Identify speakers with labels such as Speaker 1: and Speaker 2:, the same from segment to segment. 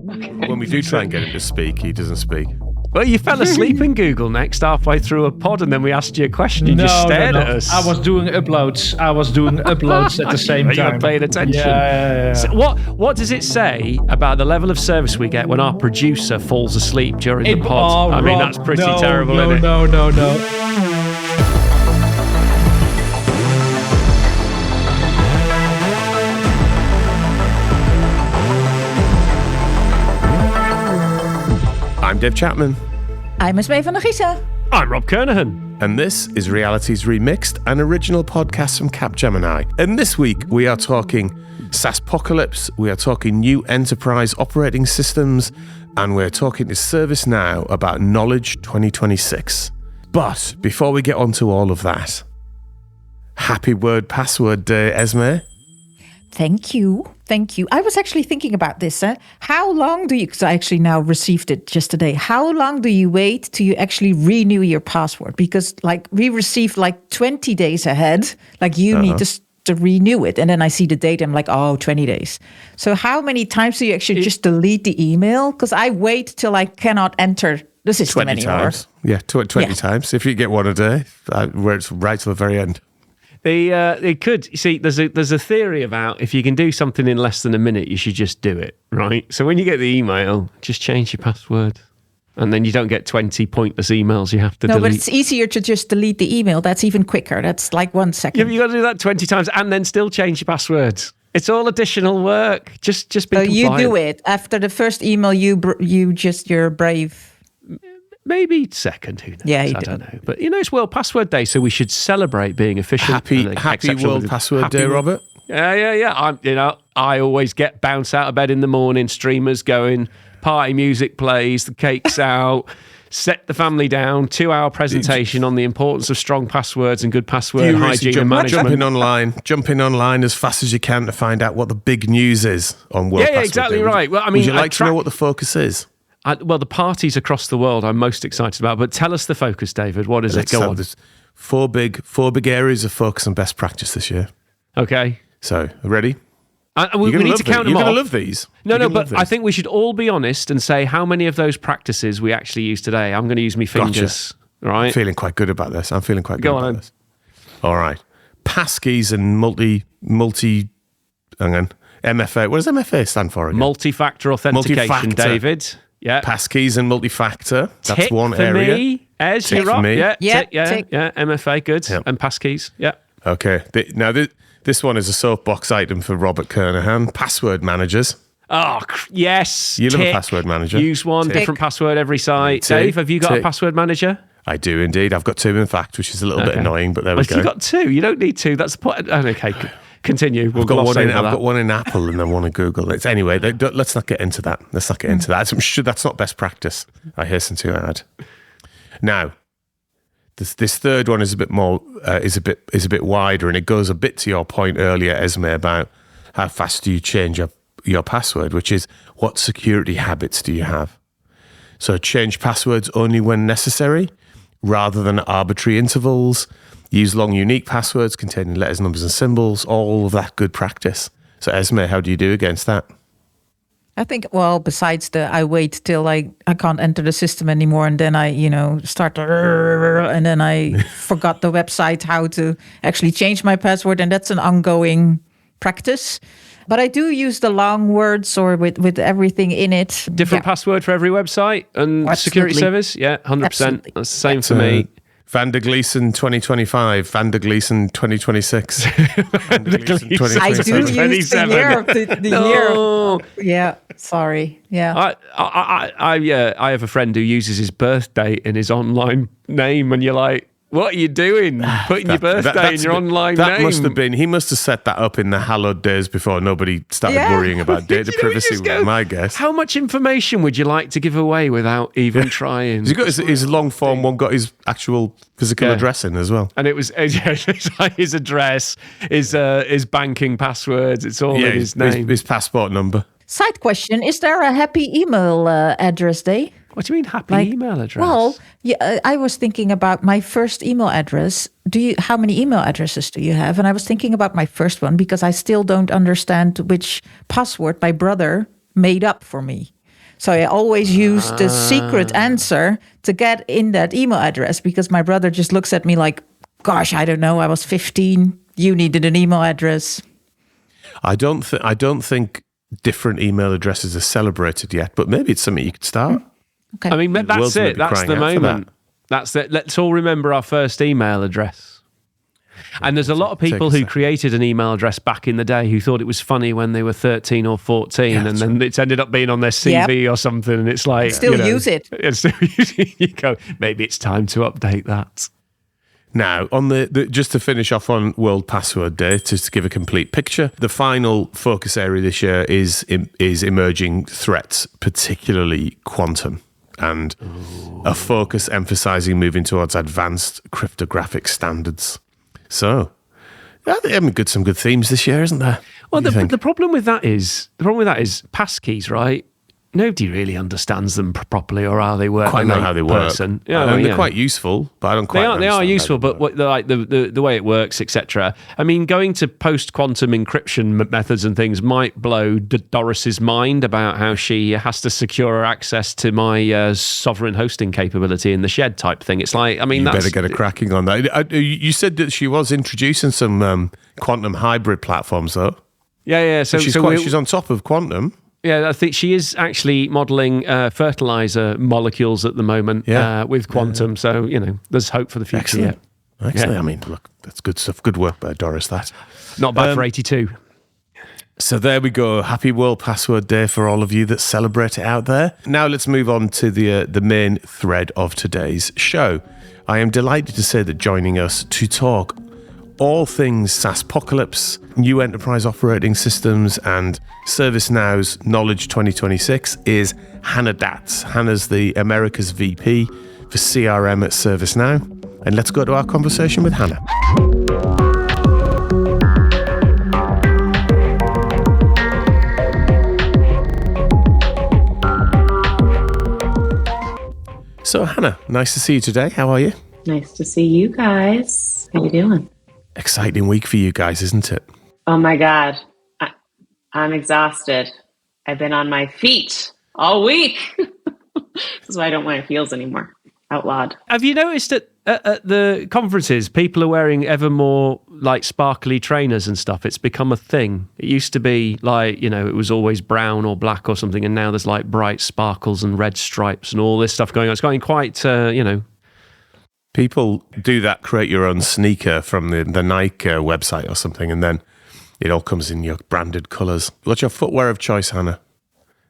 Speaker 1: When we do try and get him to speak, he doesn't speak.
Speaker 2: Well, you fell asleep in Google Next halfway through a pod, and then we asked you a question. You just stared at us.
Speaker 3: I was doing uploads. at the same time.
Speaker 2: You weren't paying attention.
Speaker 3: Yeah.
Speaker 2: So what does it say about the level of service we get when our producer falls asleep during the pod? I mean, that's pretty terrible, isn't it?
Speaker 3: No.
Speaker 1: I'm Dave Chapman.
Speaker 4: I'm Esmee van der Giezen.
Speaker 2: I'm Rob Kernahan.
Speaker 1: And this is Reality's Remixed, an original podcast from Capgemini. And this week we are talking SaaSpocalypse, we are talking new enterprise operating systems, and we're talking to ServiceNow about Knowledge 2026. But before we get on to all of that, happy Word Password Day, Esmee.
Speaker 4: Thank you. I was actually thinking about this. How long do you, because I actually now received it just today, how long do you wait till you actually renew your password? Because we received 20 days ahead, you need to renew it. And then I see the date, I'm 20 days. So how many times do you actually just delete the email? Because I wait till I cannot enter the system
Speaker 1: 20
Speaker 4: anymore.
Speaker 1: times. Yeah, 20 times. If you get one a day, where it's right to the very end.
Speaker 2: It could. You see, there's a theory about if you can do something in less than a minute, you should just do it, right? So when you get the email, just change your password. And then you don't get 20 pointless emails you have to delete.
Speaker 4: No, but it's easier to just delete the email. That's even quicker. That's 1 second.
Speaker 2: Yeah, but you got to do that 20 times and then still change your passwords. It's all additional work. Just be compliant.
Speaker 4: You do it. After the first email, you're brave.
Speaker 2: Maybe second, who knows?
Speaker 4: Yeah,
Speaker 2: I don't know. But it's World Password Day, so we should celebrate being efficient.
Speaker 1: Happy World Password Day, Robert.
Speaker 2: Yeah. I always get bounce out of bed in the morning, streamers going, party music plays, the cake's out, set the family down, 2-hour presentation on the importance of strong passwords and good password hygiene and management.
Speaker 1: Jumping online as fast as you can to find out what the big news is on World Password Day.
Speaker 2: Yeah, exactly right. Well,
Speaker 1: would you like to know what the focus is?
Speaker 2: The parties across the world I'm most excited about, but tell us the focus, David. What is it? Go on.
Speaker 1: There's four big areas of focus and best practice this year.
Speaker 2: Okay.
Speaker 1: So, ready?
Speaker 2: We need to count them off.
Speaker 1: You're going to love these.
Speaker 2: But I think we should all be honest and say how many of those practices we actually use today. I'm going to use my fingers.
Speaker 1: Gotcha.
Speaker 2: Right?
Speaker 1: I'm feeling quite good about this. All right. Passkeys and hang on. MFA. What does MFA stand for again?
Speaker 2: Multi-factor authentication, David. Yeah.
Speaker 1: Passkeys and multi-factor. That's
Speaker 2: tick
Speaker 1: one
Speaker 2: for
Speaker 1: area.
Speaker 2: Me. Ez, you're up. Yeah. MFA, good. Yep. And passkeys. Yeah.
Speaker 1: Okay. Now, this one is a soapbox item for Robert Kernahan. Password managers.
Speaker 2: Oh, yes.
Speaker 1: You love a password manager.
Speaker 2: Use one, different password every site. Dave, have you got a password manager?
Speaker 1: I do indeed. I've got 2, in fact, which is a little bit annoying, but there we go.
Speaker 2: You've got 2. You don't need 2. That's the point. Okay. Continue.
Speaker 1: I've got one in Apple and then one in Google. Anyway, let's not get into that. I'm sure that's not best practice, I hasten to add. Now, this third one is a bit more is a bit wider, and it goes a bit to your point earlier, Esmee, about how fast do you change your password, which is what security habits do you have? So change passwords only when necessary, rather than at arbitrary intervals. Use long, unique passwords containing letters, numbers, and symbols, all of that good practice. So, Esmee, how do you do against that?
Speaker 4: I think, besides I wait till I can't enter the system anymore, and then I, start, and then I forgot the website, how to actually change my password, and that's an ongoing practice. But I do use the long words or with everything in it.
Speaker 2: Different password for every website and security service? Yeah, 100%.
Speaker 4: Absolutely.
Speaker 2: That's the same for me.
Speaker 1: Van der Gleesen 2025, Van der Gleesen 2026.
Speaker 4: I do use the year of the year. Yeah, sorry. Yeah.
Speaker 2: I have a friend who uses his birthday in his online name, and you're like, what are you doing? Putting your birthday in your online name?
Speaker 1: That must have been, he must have set that up in the hallowed days before nobody started worrying about data privacy, my guess.
Speaker 2: How much information would you like to give away without even trying?
Speaker 1: He's got his long form one, got his actual physical address in as well.
Speaker 2: And it was like his address, his banking passwords, it's all in his name.
Speaker 1: His passport number.
Speaker 4: Side question, is there a happy email address day?
Speaker 2: What do you mean happy email address?
Speaker 4: Well, I was thinking about my first email address. How many email addresses do you have? And I was thinking about my first one because I still don't understand which password my brother made up for me. So I always use the secret answer to get in that email address, because my brother just looks at me like, gosh, I don't know, I was 15, you needed an email address.
Speaker 1: I don't think different email addresses are celebrated yet, but maybe it's something you could start.
Speaker 4: Okay.
Speaker 2: I mean, that's it. That's the moment. That's it. Let's all remember our first email address. And there's a lot of people who created an email address back in the day who thought it was funny when they were 13 or 14, and then it's ended up being on their CV or something, and it's like...
Speaker 4: Still use it.
Speaker 2: You go, maybe it's time to update that.
Speaker 1: Now, on just to finish off on World Password Day, just to give a complete picture, the final focus area this year is emerging threats, particularly quantum, and a focus emphasizing moving towards advanced cryptographic standards. So, I mean, some good themes this year, isn't there?
Speaker 2: Well, the problem with that is passkeys, right? Nobody really understands them properly, or how they work.
Speaker 1: Quite know how they work.
Speaker 2: Yeah,
Speaker 1: I mean, they're quite useful, but I don't quite.
Speaker 2: They are useful, but the way it works, etc. I mean, going to post-quantum encryption methods and things might blow Doris's mind about how she has to secure her access to my sovereign hosting capability in the shed type thing. It's like, I mean,
Speaker 1: you better get a cracking on that. You said that she was introducing some quantum hybrid platforms, though.
Speaker 2: Yeah. So
Speaker 1: she's on top of quantum.
Speaker 2: Yeah, I think she is actually modelling fertilizer molecules at the moment with quantum. So, there's hope for the future.
Speaker 1: Excellent. I mean, look, that's good stuff. Good work by Doris, that.
Speaker 2: Not bad for 82.
Speaker 1: So there we go. Happy World Password Day for all of you that celebrate it out there. Now let's move on to the main thread of today's show. I am delighted to say that joining us to talk all things SaaSpocalypse, new enterprise operating systems, and ServiceNow's Knowledge 2026 is Hannah Datz. Hannah's the America's VP for CRM at ServiceNow. And let's go to our conversation with Hannah. So Hannah, nice to see you today. How are you?
Speaker 5: Nice to see you guys. How you doing?
Speaker 1: Exciting week for you guys, isn't it?
Speaker 5: Oh my God. I'm exhausted. I've been on my feet all week. This is why I don't wear heels anymore. Out loud.
Speaker 2: Have you noticed that at the conferences, people are wearing ever more like sparkly trainers and stuff? It's become a thing. It used to be like, it was always brown or black or something, and now there's like bright sparkles and red stripes and all this stuff going on. It's going quite,
Speaker 1: People do that, create your own sneaker from the Nike website or something, and then it all comes in your branded colours. What's your footwear of choice, Hannah,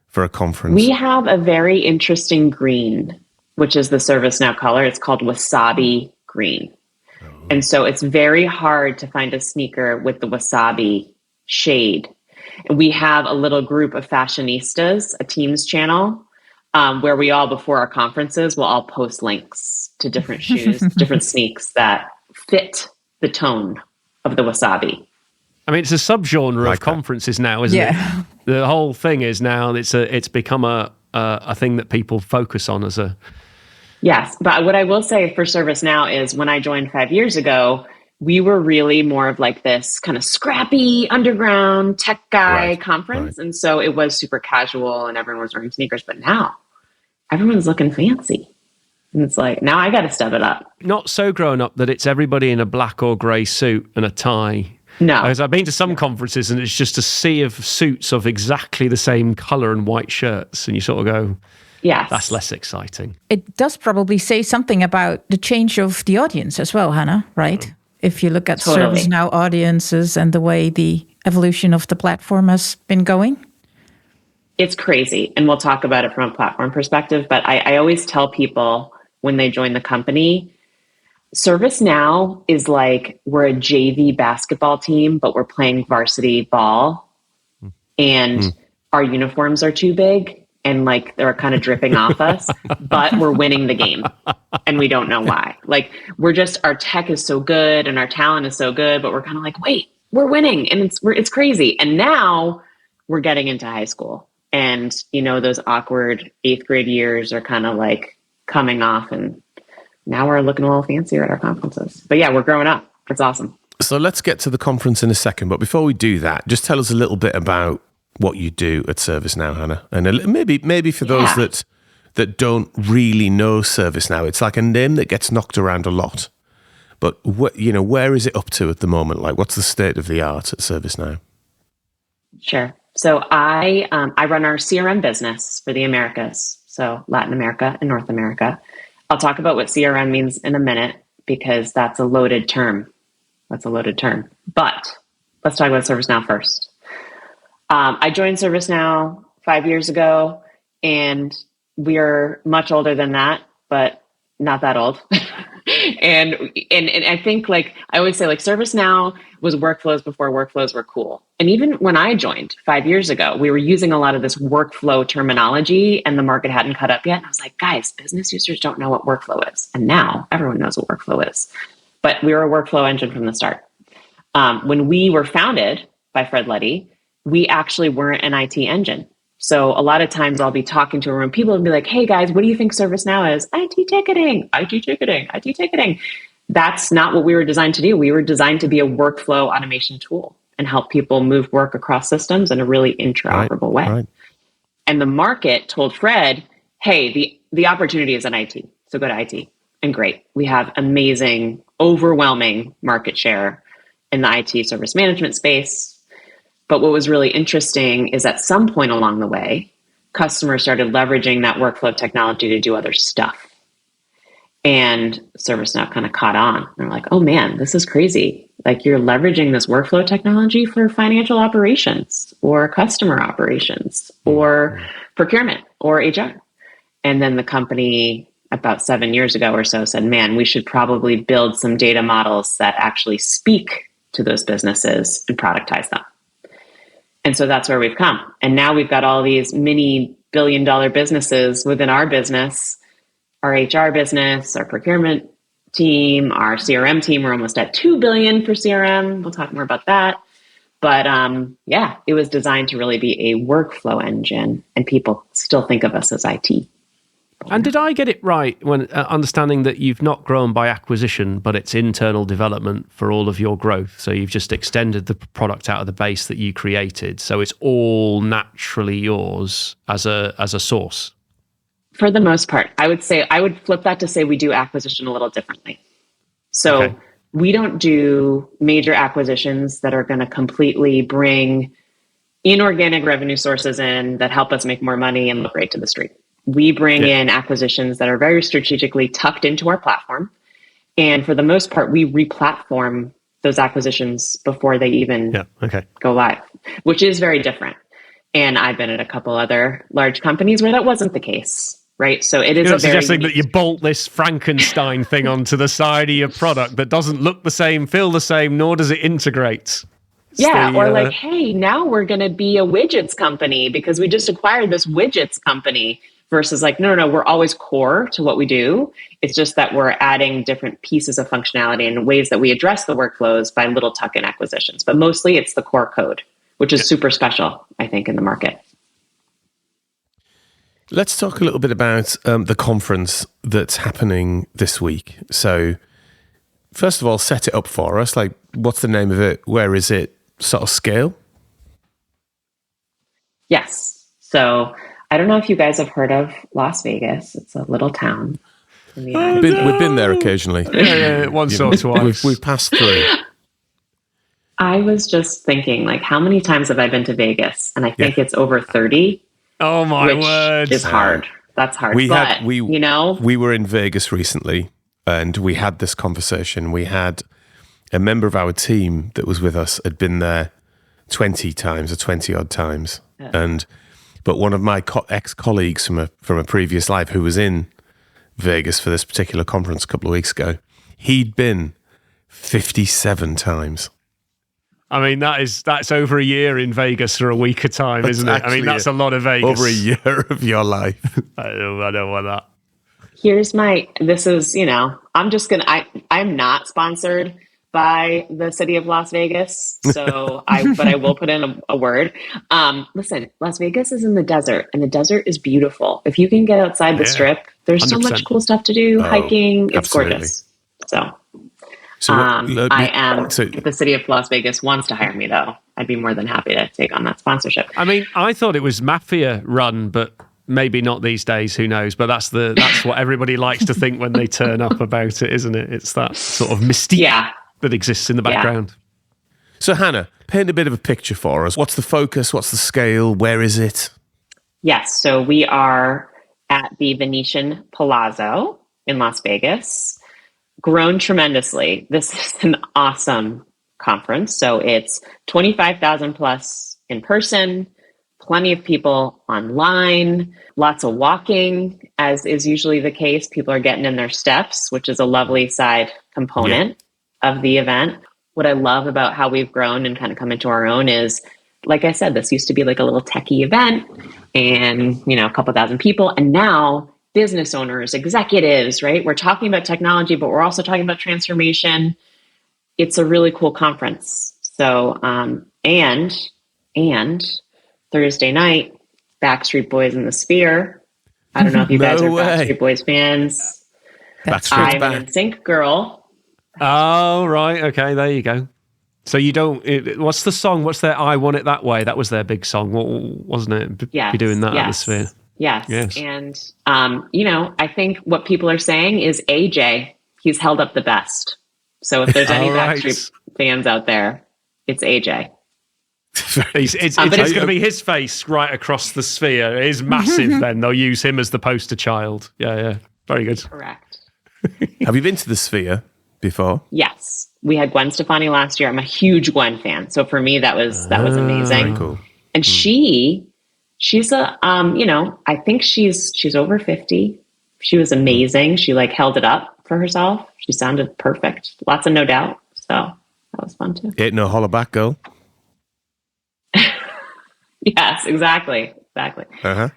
Speaker 1: for a conference?
Speaker 5: We have a very interesting green, which is the ServiceNow color. It's called wasabi green. Oh. And so it's very hard to find a sneaker with the wasabi shade. And we have a little group of fashionistas, a Teams channel, where we all, before our conferences, will all post links to different shoes, different sneaks that fit the tone of the wasabi.
Speaker 2: I mean, it's a subgenre of conferences now, isn't it? The whole thing is now it's become a thing that people focus on as a...
Speaker 5: Yes, but what I will say for ServiceNow is when I joined 5 years ago, we were really more of like this kind of scrappy underground tech guy conference. Right. And so it was super casual and everyone was wearing sneakers. But now everyone's looking fancy. And it's like, now I got to step it up.
Speaker 2: Not so grown up that it's everybody in a black or grey suit and a tie.
Speaker 5: No.
Speaker 2: Because I've been to some conferences and it's just a sea of suits of exactly the same colour and white shirts. And you sort of go,
Speaker 5: yes,
Speaker 2: that's less exciting.
Speaker 4: It does probably say something about the change of the audience as well, Hannah, right? If you look at ServiceNow audiences and the way the evolution of the platform has been going.
Speaker 5: It's crazy. And we'll talk about it from a platform perspective. But I always tell people when they join the company, ServiceNow is like we're a JV basketball team, but we're playing varsity ball. And our uniforms are too big and like they're kind of dripping off us, but we're winning the game. And we don't know why. Like our tech is so good and our talent is so good, but we're kind of like, wait, we're winning. And it's crazy. And now we're getting into high school. And, those awkward 8th grade years are kind of like coming off. And now we're looking a little fancier at our conferences. But yeah, we're growing up. It's awesome.
Speaker 1: So let's get to the conference in a second. But before we do that, just tell us a little bit about what you do at ServiceNow, Hannah, and maybe for those that don't really know ServiceNow, it's like a name that gets knocked around a lot. But where is it up to at the moment? Like, what's the state of the art at ServiceNow?
Speaker 5: Sure. So I run our CRM business for the Americas, so Latin America and North America. I'll talk about what CRM means in a minute because that's a loaded term. But let's talk about ServiceNow first. I joined ServiceNow 5 years ago, and we're much older than that, but not that old. and I think, like I always say, like ServiceNow was workflows before workflows were cool. And even when I joined 5 years ago, we were using a lot of this workflow terminology, and the market hadn't caught up yet. And I was like, guys, business users don't know what workflow is, and now everyone knows what workflow is. But we were a workflow engine from the start. When we were founded by Fred Luddy, we actually weren't an IT engine. So a lot of times I'll be talking to a room, people will be like, hey guys, what do you think ServiceNow is? IT ticketing. That's not what we were designed to do. We were designed to be a workflow automation tool and help people move work across systems in a really interoperable way. Right. And the market told Fred, hey, the opportunity is in IT. So go to IT. And great. We have amazing, overwhelming market share in the IT service management space. But what was really interesting is at some point along the way, customers started leveraging that workflow technology to do other stuff. And ServiceNow kind of caught on. They're like, oh man, this is crazy. Like, you're leveraging this workflow technology for financial operations or customer operations or procurement or HR. And then the company about 7 years ago or so said, man, we should probably build some data models that actually speak to those businesses and productize them. And so that's where we've come. And now we've got all these mini billion-dollar businesses within our business, our HR business, our procurement team, our CRM team. We're almost at $2 billion for CRM. We'll talk more about that. But it was designed to really be a workflow engine, and people still think of us as IT.
Speaker 2: And did I get it right when understanding that you've not grown by acquisition, but it's internal development for all of your growth? So you've just extended the product out of the base that you created. So it's all naturally yours as a source.
Speaker 5: For the most part, I would flip that to say we do acquisition a little differently. So we don't do major acquisitions that are going to completely bring inorganic revenue sources in that help us make more money and look great to the street. We bring in acquisitions that are very strategically tucked into our platform. And for the most part, we re-platform those acquisitions before they even go live, which is very different. And I've been at a couple other large companies where that wasn't the case, right? So it is
Speaker 2: You're not suggesting that you bolt this Frankenstein thing onto the side of your product that doesn't look the same, feel the same, nor does it integrate.
Speaker 5: Like, hey, now we're going to be a widgets company because we just acquired this widgets company. Versus like, no, we're always core to what we do. It's just that we're adding different pieces of functionality and ways that we address the workflows by little tuck-in acquisitions. But mostly it's the core code, which is super special, I think, in the market.
Speaker 1: Let's talk a little bit about the conference that's happening this week. So first of all, set it up for us. Like, what's the name of it? Where is it? Sort of scale?
Speaker 5: Yes. So I don't know if you guys have heard of Las Vegas. It's a little town.
Speaker 1: We've been there occasionally.
Speaker 2: Once or twice.
Speaker 1: We've passed through.
Speaker 5: I was just thinking, like, how many times have I been to Vegas? And I think it's over 30.
Speaker 2: Oh my word!
Speaker 5: Is hard. That's hard.
Speaker 1: We were in Vegas recently, and we had this conversation. We had a member of our team that was with us had been there 20 times or 20 odd times, But one of my ex-colleagues from a previous life who was in Vegas for this particular conference a couple of weeks ago, he'd been 57 times.
Speaker 2: I mean, that's over a year in Vegas for a week of time, isn't it? I mean, that's a lot of Vegas.
Speaker 1: Over a year of your life.
Speaker 2: I don't want that.
Speaker 5: I'm not sponsored by the city of Las Vegas. So I will put in a word. Listen, Las Vegas is in the desert, and the desert is beautiful. If you can get outside the strip, there's 100%. So much cool stuff to do, hiking. It's
Speaker 1: absolutely
Speaker 5: gorgeous. So
Speaker 1: So
Speaker 5: I am. So, if the city of Las Vegas wants to hire me, though, I'd be more than happy to take on that sponsorship.
Speaker 2: I mean, I thought it was mafia run, but maybe not these days. Who knows? But that's what everybody likes to think when they turn up about it, isn't it? It's that sort of mystique that exists in the background.
Speaker 1: So, Hannah, paint a bit of a picture for us. What's the focus? What's the scale? Where is it?
Speaker 5: Yes. So we are at the Venetian Palazzo in Las Vegas. Grown tremendously. This is an awesome conference. So it's 25,000 plus in person, plenty of people online, lots of walking, as is usually the case. People are getting in their steps, which is a lovely side component of the event. What I love about how we've grown and kind of come into our own is, like I said, this used to be like a little techie event and, a couple thousand people. And now business owners, executives, right? We're talking about technology, but we're also talking about transformation. It's a really cool conference. So, and Thursday night, Backstreet Boys in the Sphere. I don't know if you guys are Backstreet Boys fans. I'm an NSYNC girl.
Speaker 2: Oh, right. Okay, there you go. So you don't... what's the song? What's their I Want It That Way? That was their big song, wasn't it?
Speaker 5: Yes.
Speaker 2: Be doing that at the Sphere.
Speaker 5: Yes. And, I think what people are saying is AJ, he's held up the best. So if there's any Backstreet fans out there, it's AJ.
Speaker 2: It's going to be his face right across the Sphere. It is massive then. They'll use him as the poster child. Yeah. Very good.
Speaker 5: Correct.
Speaker 1: Have you been to the Sphere before?
Speaker 5: Yes. We had Gwen Stefani last year. I'm a huge Gwen fan. So for me, that was amazing.
Speaker 1: Very cool.
Speaker 5: And she's a, I think she's over 50. She was amazing. She held it up for herself. She sounded perfect. Lots of no doubt. So that was fun too.
Speaker 1: Ain't no holler back, girl.
Speaker 5: Yes, exactly.
Speaker 1: Uh-huh.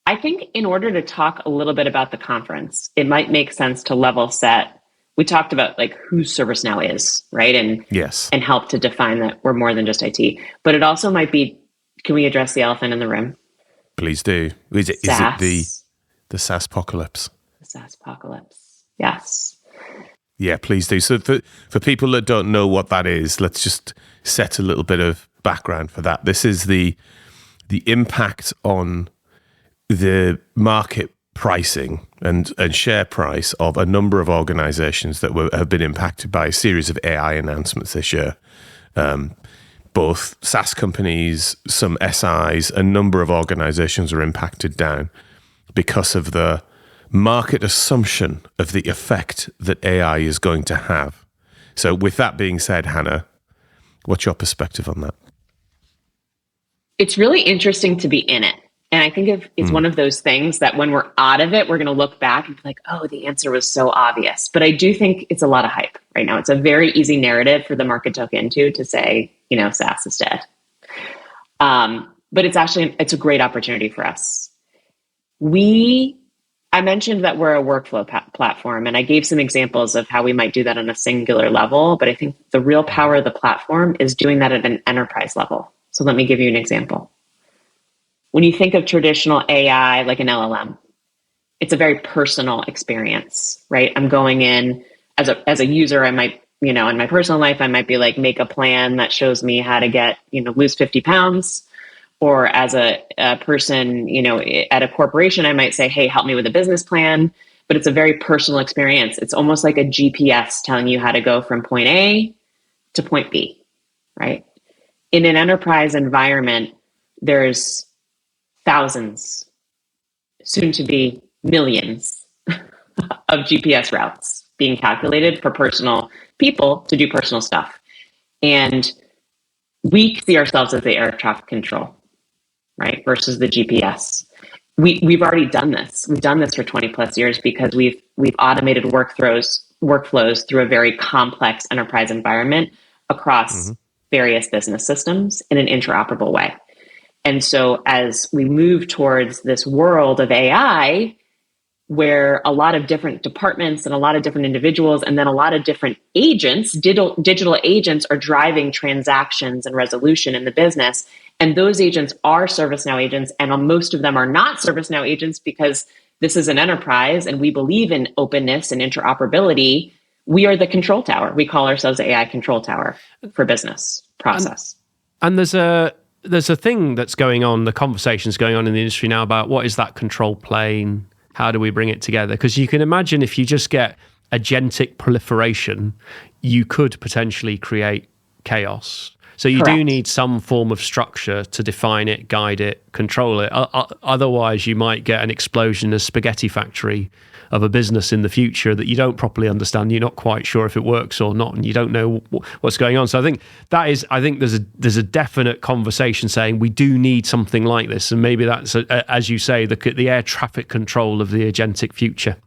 Speaker 5: I think in order to talk a little bit about the conference, it might make sense to level set. We talked about who ServiceNow is, right? And and help to define that we're more than just IT. But it also might be, can we address the elephant in the room?
Speaker 1: Please do. Is it the SaaSpocalypse?
Speaker 5: The SaaSpocalypse. Yes.
Speaker 1: Yeah, please do. So for people that don't know what that is, let's just set a little bit of background for that. This is the impact on the market pricing and share price of a number of organizations that have been impacted by a series of AI announcements this year. Both SaaS companies, some SIs, a number of organizations are impacted down because of the market assumption of the effect that AI is going to have. So with that being said, Hannah, what's your perspective on that?
Speaker 5: It's really interesting to be in it. And I think it's one of those things that when we're out of it, we're going to look back and be like, oh, the answer was so obvious. But I do think it's a lot of hype right now. It's a very easy narrative for the market to hook into to say, SaaS is dead. But it's a great opportunity for us. I mentioned that we're a workflow platform, and I gave some examples of how we might do that on a singular level. But I think the real power of the platform is doing that at an enterprise level. So let me give you an example. When you think of traditional AI, like an LLM, it's a very personal experience, right? I'm going in as a user. I might, in my personal life, I might be make a plan that shows me how to lose 50 pounds. Or as a person, at a corporation, I might say, hey, help me with a business plan. But it's a very personal experience. It's almost like a GPS telling you how to go from point A to point B, right? In an enterprise environment, there's thousands, soon to be millions of GPS routes being calculated for personal people to do personal stuff. And we see ourselves as the air traffic control, right? Versus the GPS. We've already done this. We've done this for 20 plus years because we've automated workflows through a very complex enterprise environment across various business systems in an interoperable way. And so as we move towards this world of AI, where a lot of different departments and a lot of different individuals and then a lot of different agents, digital agents are driving transactions and resolution in the business. And those agents are ServiceNow agents, and most of them are not ServiceNow agents because this is an enterprise and we believe in openness and interoperability. We are the control tower. We call ourselves the AI control tower for business process.
Speaker 2: And there's a thing that's going on, the conversations going on in the industry now about what is that control plane? How do we bring it together? Because you can imagine if you just get agentic proliferation, you could potentially create chaos. So you
Speaker 5: Correct.
Speaker 2: do need some form of structure to define it, guide it, control it. Otherwise, you might get an explosion, a spaghetti factory of a business in the future that you don't properly understand. You're not quite sure if it works or not, and you don't know what's going on. So I think there's a definite conversation saying we do need something like this, and maybe that's as you say, the air traffic control of the agentic future.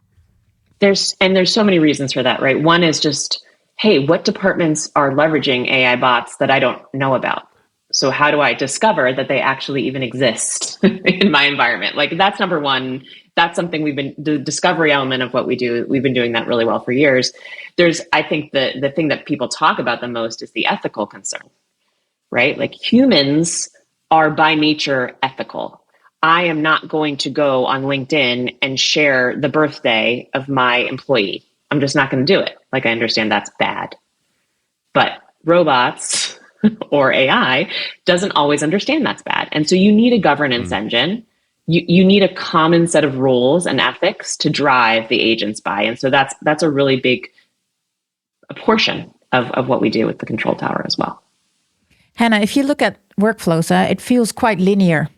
Speaker 5: There's so many reasons for that, right? One is just, hey, what departments are leveraging AI bots that I don't know about? So how do I discover that they actually even exist in my environment? Like, that's number one. That's something the discovery element of what we do, we've been doing that really well for years. I think the thing that people talk about the most is the ethical concern, right? Like, humans are by nature ethical. I am not going to go on LinkedIn and share the birthday of my employee. I'm just not going to do it. Like, I understand that's bad. But robots or AI doesn't always understand that's bad. And so you need a governance engine. You need a common set of rules and ethics to drive the agents by. And so that's a really big portion of what we do with the control tower as well.
Speaker 4: Hannah, if you look at workflows, it feels quite linear.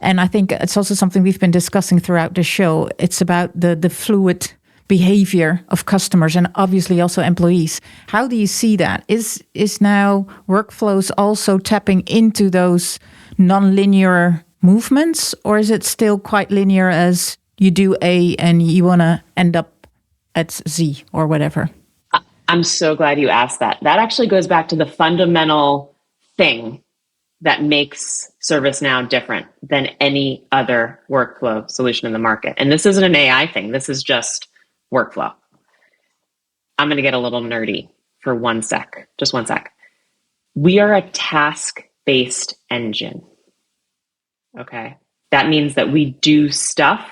Speaker 4: And I think it's also something we've been discussing throughout the show. It's about the fluid behavior of customers and obviously also employees. How do you see that? Is now workflows also tapping into those non-linear movements, or is it still quite linear as you do A and you want to end up at Z or whatever?
Speaker 5: I'm so glad you asked that. That actually goes back to the fundamental thing that makes ServiceNow different than any other workflow solution in the market. And this isn't an AI thing. This is just workflow. I'm going to get a little nerdy for just 1 sec. We are a task-based engine. Okay. That means that we do stuff,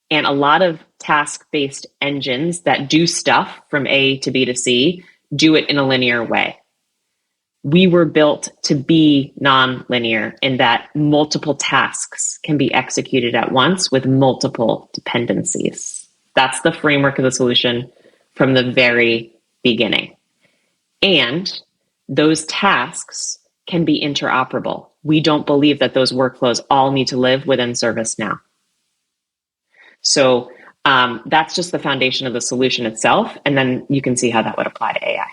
Speaker 5: and a lot of task-based engines that do stuff from A to B to C do it in a linear way. We were built to be non-linear in that multiple tasks can be executed at once with multiple dependencies. That's the framework of the solution from the very beginning. And those tasks can be interoperable. We don't believe that those workflows all need to live within ServiceNow. So that's just the foundation of the solution itself. And then you can see how that would apply to AI.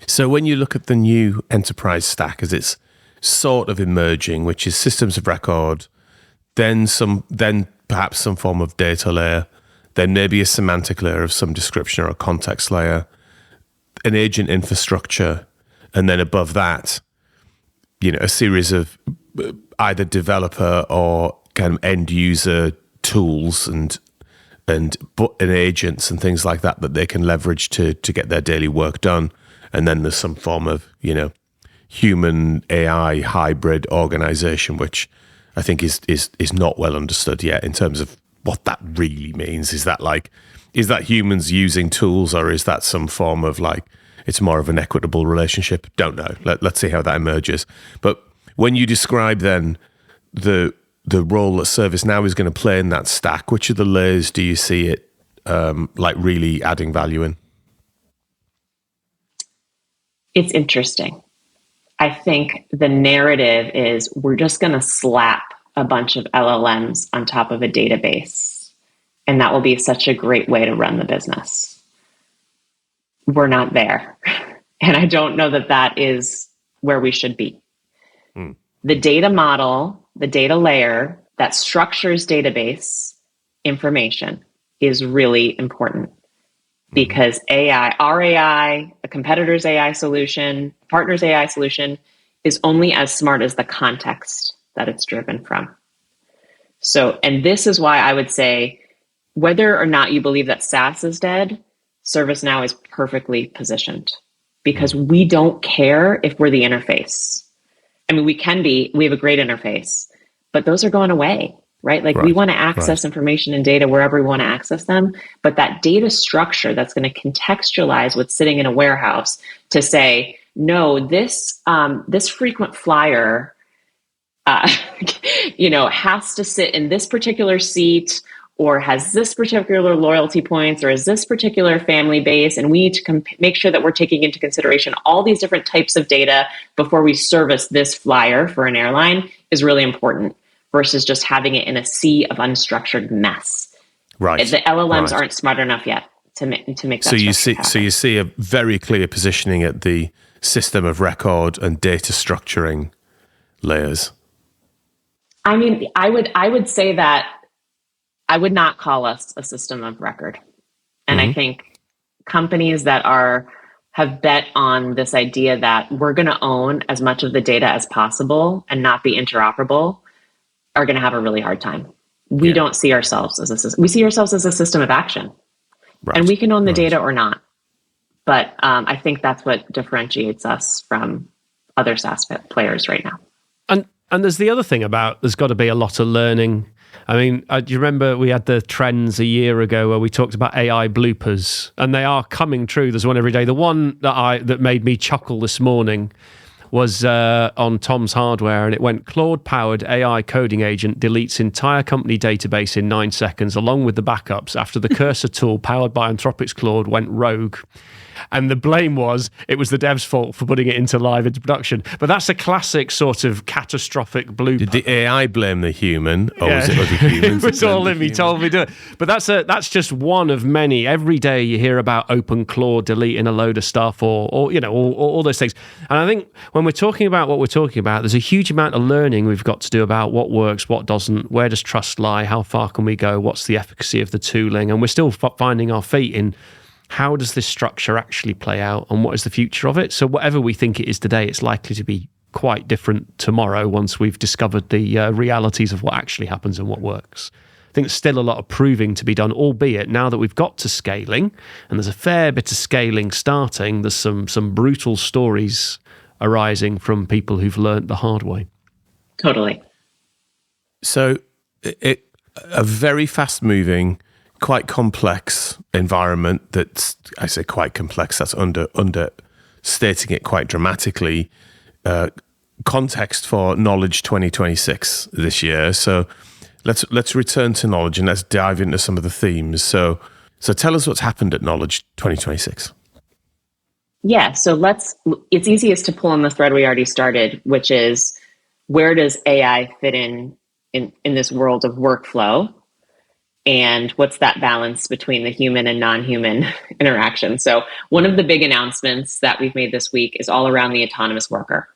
Speaker 1: So when you look at the new enterprise stack as it's sort of emerging, which is systems of record, then perhaps some form of data layer, then maybe a semantic layer of some description or a context layer, an agent infrastructure, and then above that, a series of either developer or kind of end user tools and agents and things like that they can leverage to get their daily work done. And then there's some form of, human AI hybrid organization, which I think is not well understood yet in terms of what that really means. Is that humans using tools, or is that some form of it's more of an equitable relationship? Don't know. Let's see how that emerges. But when you describe then the role that ServiceNow is going to play in that stack, which of the layers do you see it really adding value in?
Speaker 5: It's interesting. I think the narrative is we're just going to slap a bunch of LLMs on top of a database, and that will be such a great way to run the business. We're not there. And I don't know that that is where we should be. The data model, the data layer that structures database information is really important. Because our AI, a competitor's AI solution, a partner's AI solution is only as smart as the context that it's driven from. So, and this is why I would say, whether or not you believe that SaaS is dead, ServiceNow is perfectly positioned because we don't care if we're the interface. I mean, we have a great interface, but those are going away. right? Like we want to access information and data wherever we want to access them, but that data structure that's going to contextualize what's sitting in a warehouse to say, no, this frequent flyer, has to sit in this particular seat, or has this particular loyalty points, or is this particular family base, and we need to make sure that we're taking into consideration all these different types of data before we service this flyer for an airline is really important, versus just having it in a sea of unstructured mess.
Speaker 1: Right.
Speaker 5: The LLMs aren't smart enough yet to make that. So
Speaker 1: you see a very clear positioning at the system of record and data structuring layers.
Speaker 5: I mean, I would say that I would not call us a system of record. And I think companies that have bet on this idea that we're going to own as much of the data as possible and not be interoperable are going to have a really hard time. We don't see ourselves as a system. We see ourselves as a system of action. Right. And we can own the data or not. But I think that's what differentiates us from other SaaS players right now.
Speaker 2: And there's the other thing about there's got to be a lot of learning. I mean, do you remember we had the trends a year ago where we talked about AI bloopers, and they are coming true. There's one every day. The one that made me chuckle this morning was on Tom's Hardware, and it went, Claude-powered AI coding agent deletes entire company database in 9 seconds, along with the backups, after the Cursor tool powered by Anthropic's Claude went rogue. And the blame was, it was the dev's fault for putting it into production. But that's a classic sort of catastrophic blooper.
Speaker 1: Did the AI blame the human, or was it other humans?
Speaker 2: It was all him. He told me to do it. But that's just one of many. Every day you hear about Open Claude deleting a load of stuff, or all those things. And I think when we're talking about what we're talking about, there's a huge amount of learning we've got to do about what works, what doesn't, where does trust lie, how far can we go, what's the efficacy of the tooling, and we're still finding our feet in how does this structure actually play out and what is the future of it? So whatever we think it is today, it's likely to be quite different tomorrow once we've discovered the realities of what actually happens and what works. I think there's still a lot of proving to be done, albeit now that we've got to scaling, and there's a fair bit of scaling starting, there's some brutal stories arising from people who've learned the hard way.
Speaker 5: Totally.
Speaker 1: So a very fast-moving, quite complex environment that's, I say quite complex, that's understating it quite dramatically. Context for Knowledge 2026 this year. So let's return to Knowledge and let's dive into some of the themes. So tell us what's happened at Knowledge 2026.
Speaker 5: Yeah, so it's easiest to pull on the thread we already started, which is, where does AI fit in this world of workflow? And what's that balance between the human and non-human interaction? So one of the big announcements that we've made this week is all around the autonomous worker.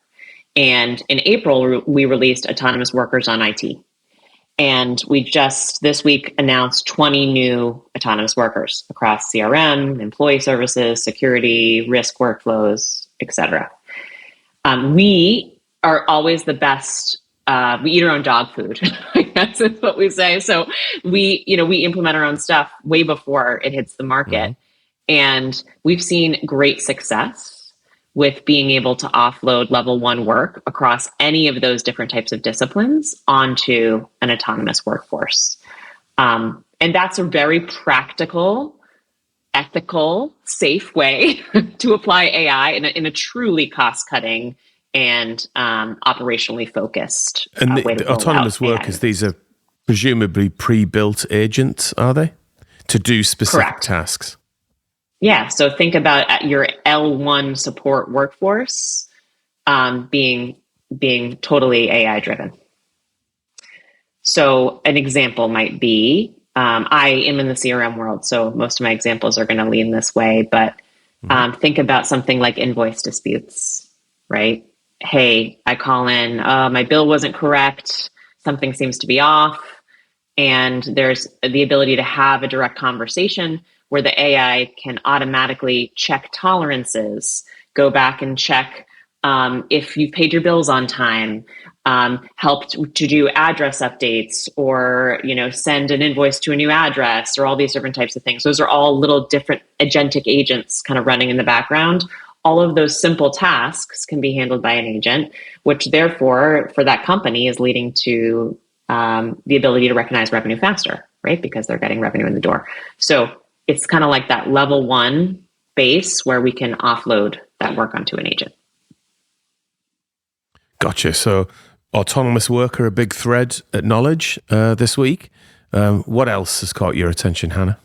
Speaker 5: And in April, we released Autonomous Workers on IT. And we just this week announced 20 new autonomous workers across CRM, employee services, security, risk workflows, etc. We are always the best. We eat our own dog food. That's what we say. So we implement our own stuff way before it hits the market. And we've seen great success with being able to offload level 1 work across any of those different types of disciplines onto an autonomous workforce. And that's a very practical, ethical, safe way to apply AI in a truly cost-cutting and operationally focused
Speaker 1: and
Speaker 5: way to
Speaker 1: the autonomous workers, AI. These are presumably pre-built agents, are they? To do specific tasks?
Speaker 5: Yeah, so think about your L1 support workforce being totally AI-driven. So an example might be, I am in the CRM world, so most of my examples are going to lean this way, but think about something like invoice disputes, right? Hey, I call in, my bill wasn't correct, something seems to be off, and there's the ability to have a direct conversation where the AI can automatically check tolerances, go back and check if you've paid your bills on time, help to do address updates, or send an invoice to a new address, or all these different types of things. Those are all little different agentic agents kind of running in the background. All of those simple tasks can be handled by an agent, which therefore for that company is leading to the ability to recognize revenue faster, right? Because they're getting revenue in the door. So it's kind of like that level one base where we can offload that work onto an agent.
Speaker 1: Gotcha. So autonomous worker, a big thread at Knowledge this week. What else has caught your attention, Hannah?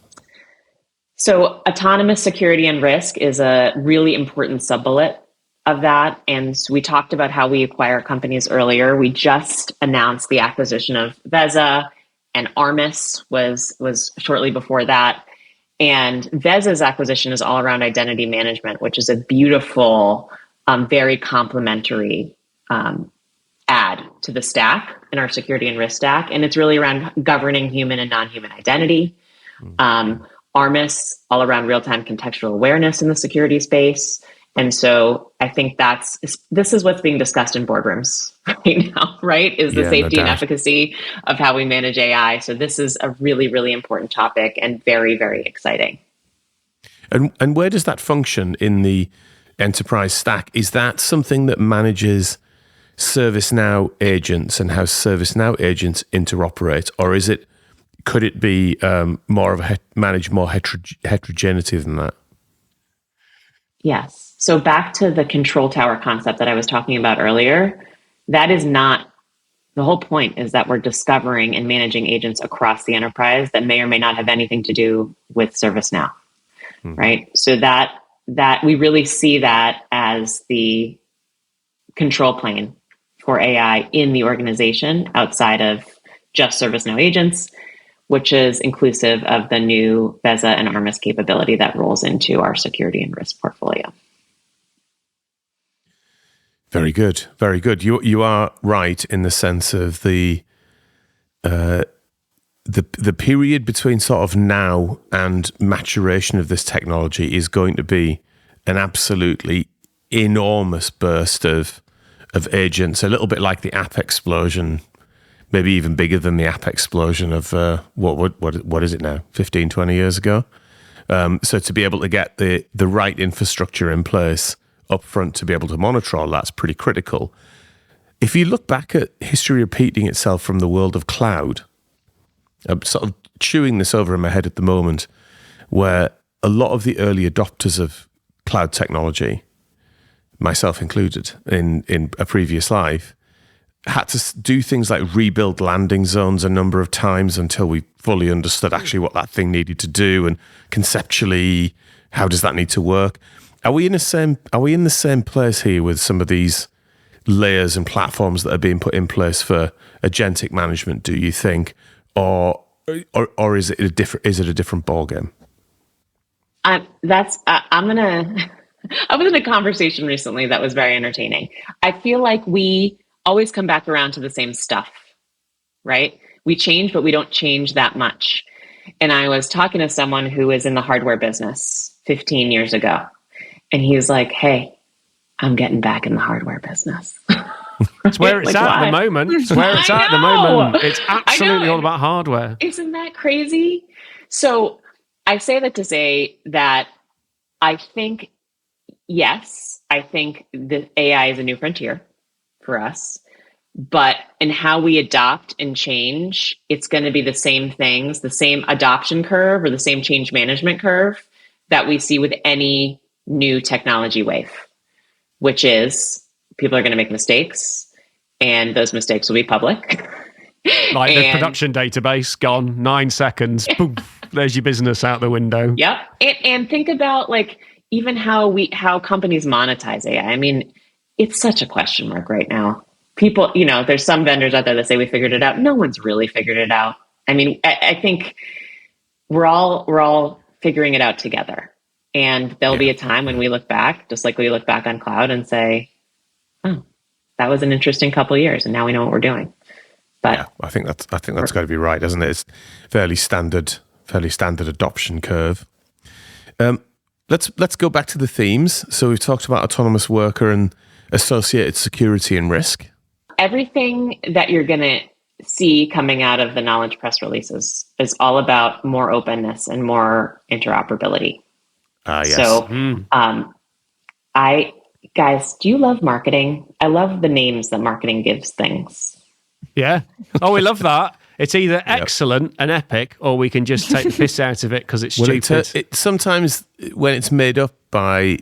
Speaker 5: So autonomous security and risk is a really important sub-bullet of that. And we talked about how we acquire companies earlier. We just announced the acquisition of Veza, and Armis was shortly before that. And Veza's acquisition is all around identity management, which is a beautiful, very complementary add to the stack in our security and risk stack. And it's really around governing human and non-human identity. Armis, all around real-time contextual awareness in the security space. And so I think this is what's being discussed in boardrooms right now, right? Is the safety and efficacy of how we manage AI. So this is a really, really important topic and very, very exciting.
Speaker 1: And where does that function in the enterprise stack? Is that something that manages ServiceNow agents and how ServiceNow agents interoperate? Or could it be manage more heterogeneity than that?
Speaker 5: Yes. So back to the control tower concept that I was talking about earlier, that is not, the whole point is that we're discovering and managing agents across the enterprise that may or may not have anything to do with ServiceNow, right? So that we really see that as the control plane for AI in the organization outside of just ServiceNow agents, which is inclusive of the new Veza and Armis capability that rolls into our security and risk portfolio.
Speaker 1: Very good, very good. You are right in the sense of the period between sort of now and maturation of this technology is going to be an absolutely enormous burst of agents, a little bit like the app explosion, maybe even bigger than the app explosion of what is it now, 15, 20 years ago. So to be able to get the right infrastructure in place up front to be able to monitor all that's pretty critical. If you look back at history repeating itself from the world of cloud, I'm sort of chewing this over in my head at the moment, where a lot of the early adopters of cloud technology, myself included in a previous life, had to do things like rebuild landing zones a number of times until we fully understood actually what that thing needed to do, and conceptually, how does that need to work? Are we in the same place here with some of these layers and platforms that are being put in place for agentic management, do you think, or is it a different ballgame?
Speaker 5: I was in a conversation recently that was very entertaining. I feel like we always come back around to the same stuff, right? We change, but we don't change that much. And I was talking to someone who was in the hardware business 15 years ago. And he's like, hey, I'm getting back in the hardware business.
Speaker 2: It's where it's at the moment. It's where it's at the moment. It's absolutely all about hardware.
Speaker 5: Isn't that crazy? So I say that to say that I think, yes, I think the AI is a new frontier for us. But in how we adopt and change, it's going to be the same things, the same adoption curve or the same change management curve that we see with any new technology wave, which is people are going to make mistakes and those mistakes will be public.
Speaker 2: Like the production database gone, 9 seconds, boom, there's your business out the window.
Speaker 5: Yep. And think about like even how companies monetize AI. I mean, it's such a question mark right now. People, there's some vendors out there that say we figured it out. No one's really figured it out. I mean, I think we're all figuring it out together. And there'll be a time when we look back, just like we look back on cloud and say, oh, that was an interesting couple of years. And now we know what we're doing. But
Speaker 1: yeah, I think that's got to be right, doesn't it? It's fairly standard adoption curve. Let's go back to the themes. So we've talked about autonomous worker and associated security and risk.
Speaker 5: Everything that you're going to see coming out of the Knowledge press releases is all about more openness and more interoperability.
Speaker 1: Yes.
Speaker 5: So, guys, do you love marketing? I love the names that marketing gives things.
Speaker 2: Yeah. Oh, we love that. It's either excellent and epic, or we can just take the piss out of it because it's stupid.
Speaker 1: Sometimes when it's made up by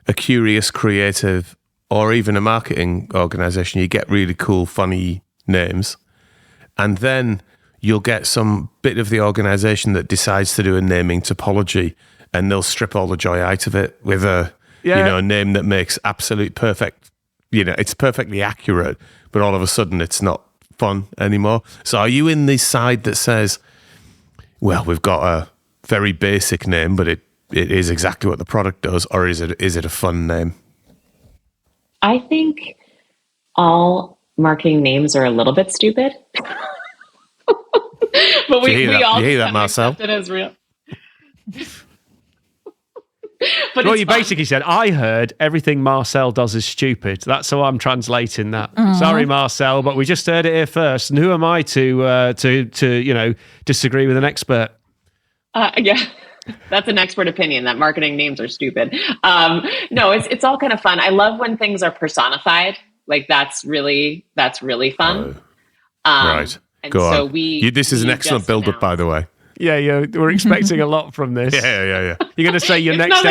Speaker 1: a curious creative or even a marketing organization, you get really cool, funny names. And then you'll get some bit of the organization that decides to do a naming topology, and they'll strip all the joy out of it with a name that makes absolute perfect, it's perfectly accurate, but all of a sudden it's not fun anymore. So are you in the side that says, well, we've got a very basic name, but it is exactly what the product does, or is it a fun name?
Speaker 5: I think all marketing names are a little bit stupid. But we all
Speaker 1: hear that, Marcel?
Speaker 5: accept it as real.
Speaker 2: But well, you basically said, I heard everything Marcel does is stupid. That's how I'm translating that. Sorry, Marcel, but we just heard it here first. And who am I to disagree with an expert?
Speaker 5: Yeah, that's an expert opinion that marketing names are stupid. No, it's all kind of fun. I love when things are personified. Like that's really fun.
Speaker 1: Right.
Speaker 5: And
Speaker 1: Go
Speaker 5: so
Speaker 1: on. This is an excellent build-up, by the way.
Speaker 2: Yeah, we're expecting a lot from this.
Speaker 1: Yeah.
Speaker 2: You're going to say your next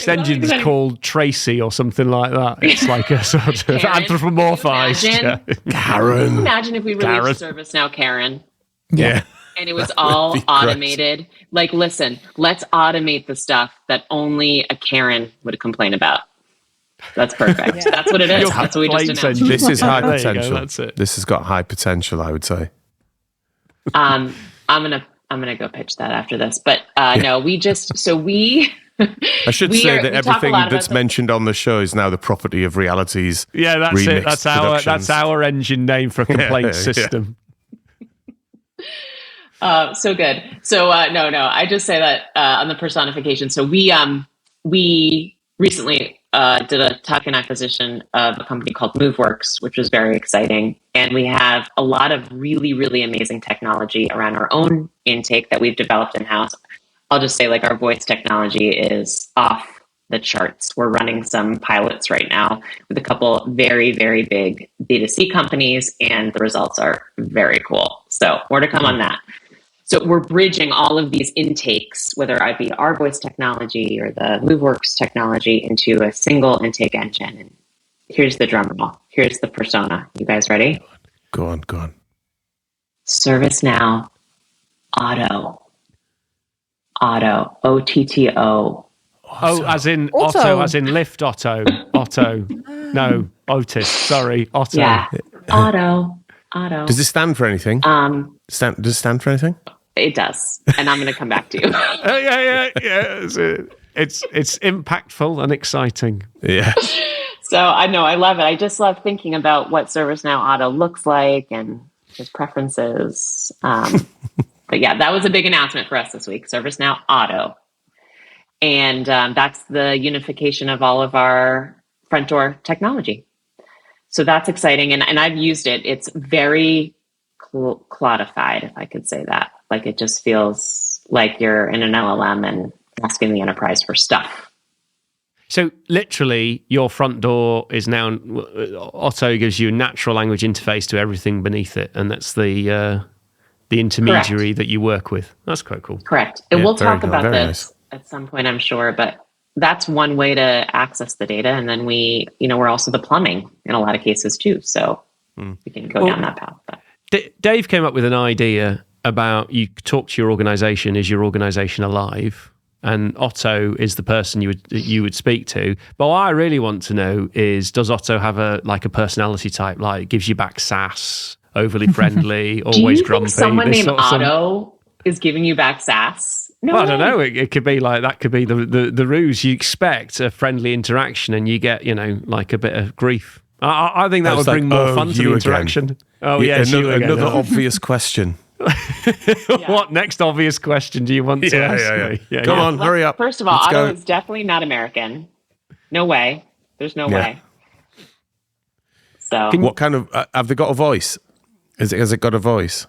Speaker 2: engine's called Tracy or something like that. It's like a sort of anthropomorphized.
Speaker 1: Karen.
Speaker 5: Imagine if we released ServiceNow Karen.
Speaker 1: Yeah.
Speaker 5: And it was all automated. Like, listen, let's automate the stuff that only a Karen would complain about. That's perfect. Yeah. That's what it is. That's what we just announced.
Speaker 1: This is high potential.
Speaker 2: That's it.
Speaker 1: This has got high potential, I would say.
Speaker 5: I'm gonna go pitch that after this. But no, we
Speaker 1: I should say that everything that's mentioned on the show is now the property of Reality's.
Speaker 2: Yeah, that's
Speaker 1: Remixed
Speaker 2: it. That's our engine name for a complaint system.
Speaker 5: So good. So no. I just say that on the personification. So we recently did a tuck-in acquisition of a company called MoveWorks, which was very exciting. And we have a lot of really, really amazing technology around our own intake that we've developed in-house. I'll just say like our voice technology is off the charts. We're running some pilots right now with a couple very, very big B2C companies, and the results are very cool. So more to come on that. So we're bridging all of these intakes, whether it be our voice technology or the MoveWorks technology, into a single intake engine. And here's the drum roll. Here's the persona. You guys ready?
Speaker 1: Go on.
Speaker 5: ServiceNow Auto. OTTO.
Speaker 2: Oh, as in Otto, as in Lift Otto. Otto. No, Otis. Sorry, Otto.
Speaker 5: Yeah. Auto.
Speaker 1: Does it stand for anything? Does it stand for anything?
Speaker 5: It does, and I'm going to come back to you.
Speaker 2: Yeah. It's impactful and exciting.
Speaker 1: Yeah.
Speaker 5: So I know, I love it. I just love thinking about what ServiceNow Auto looks like and his preferences. But yeah, that was a big announcement for us this week, ServiceNow Auto. And that's the unification of all of our front door technology. So that's exciting. And I've used it. It's very cloudified, if I could say that. Like it just feels like you're in an LLM and asking the enterprise for stuff.
Speaker 2: So literally your front door is now, Otto gives you a natural language interface to everything beneath it. And that's the intermediary Correct. That you work with. That's quite cool.
Speaker 5: Correct. And we'll talk about this at some point, I'm sure, but that's one way to access the data. And then we're also the plumbing in a lot of cases too. So we can go down that path. But.
Speaker 2: Dave came up with an idea about you talk to your organization. Is your organization alive? And Otto is the person you would speak to. But what I really want to know is, does Otto have a personality type, like gives you back sass, overly friendly, always grumpy?
Speaker 5: Think someone named Otto is giving you back sass? No
Speaker 2: well, I don't know. It could be like that. Could be the ruse. You expect a friendly interaction, and you get like a bit of grief. I think that would bring more fun to the interaction. Again. Oh yeah,
Speaker 1: another obvious question.
Speaker 2: What next obvious question do you want to ask me?
Speaker 1: Yeah, Come on, hurry up.
Speaker 5: First of all, Otto is definitely not American. No way. There's no way. So,
Speaker 1: what kind of have they got a voice? Has it got a voice,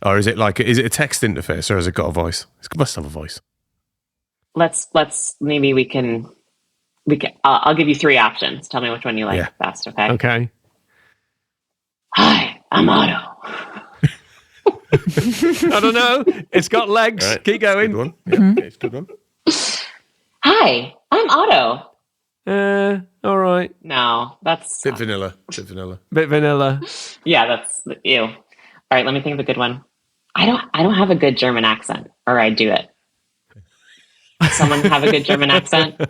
Speaker 1: or is it a text interface, or has it got a voice? It must have a voice.
Speaker 5: Let's maybe we can. I'll give you three options. Tell me which one you like best. Okay.
Speaker 2: Okay.
Speaker 5: Hi, I'm Otto.
Speaker 2: I don't know. It's got legs.
Speaker 1: Right.
Speaker 2: Keep going.
Speaker 1: Good one. Yeah, it's a good one.
Speaker 5: Hi, I'm Otto.
Speaker 2: All right.
Speaker 5: No, that's
Speaker 1: Bit vanilla. Bit vanilla.
Speaker 2: Bit vanilla.
Speaker 5: yeah, that's ew. All right, let me think of a good one. I don't have a good German accent, or I do it. Someone have a good German accent?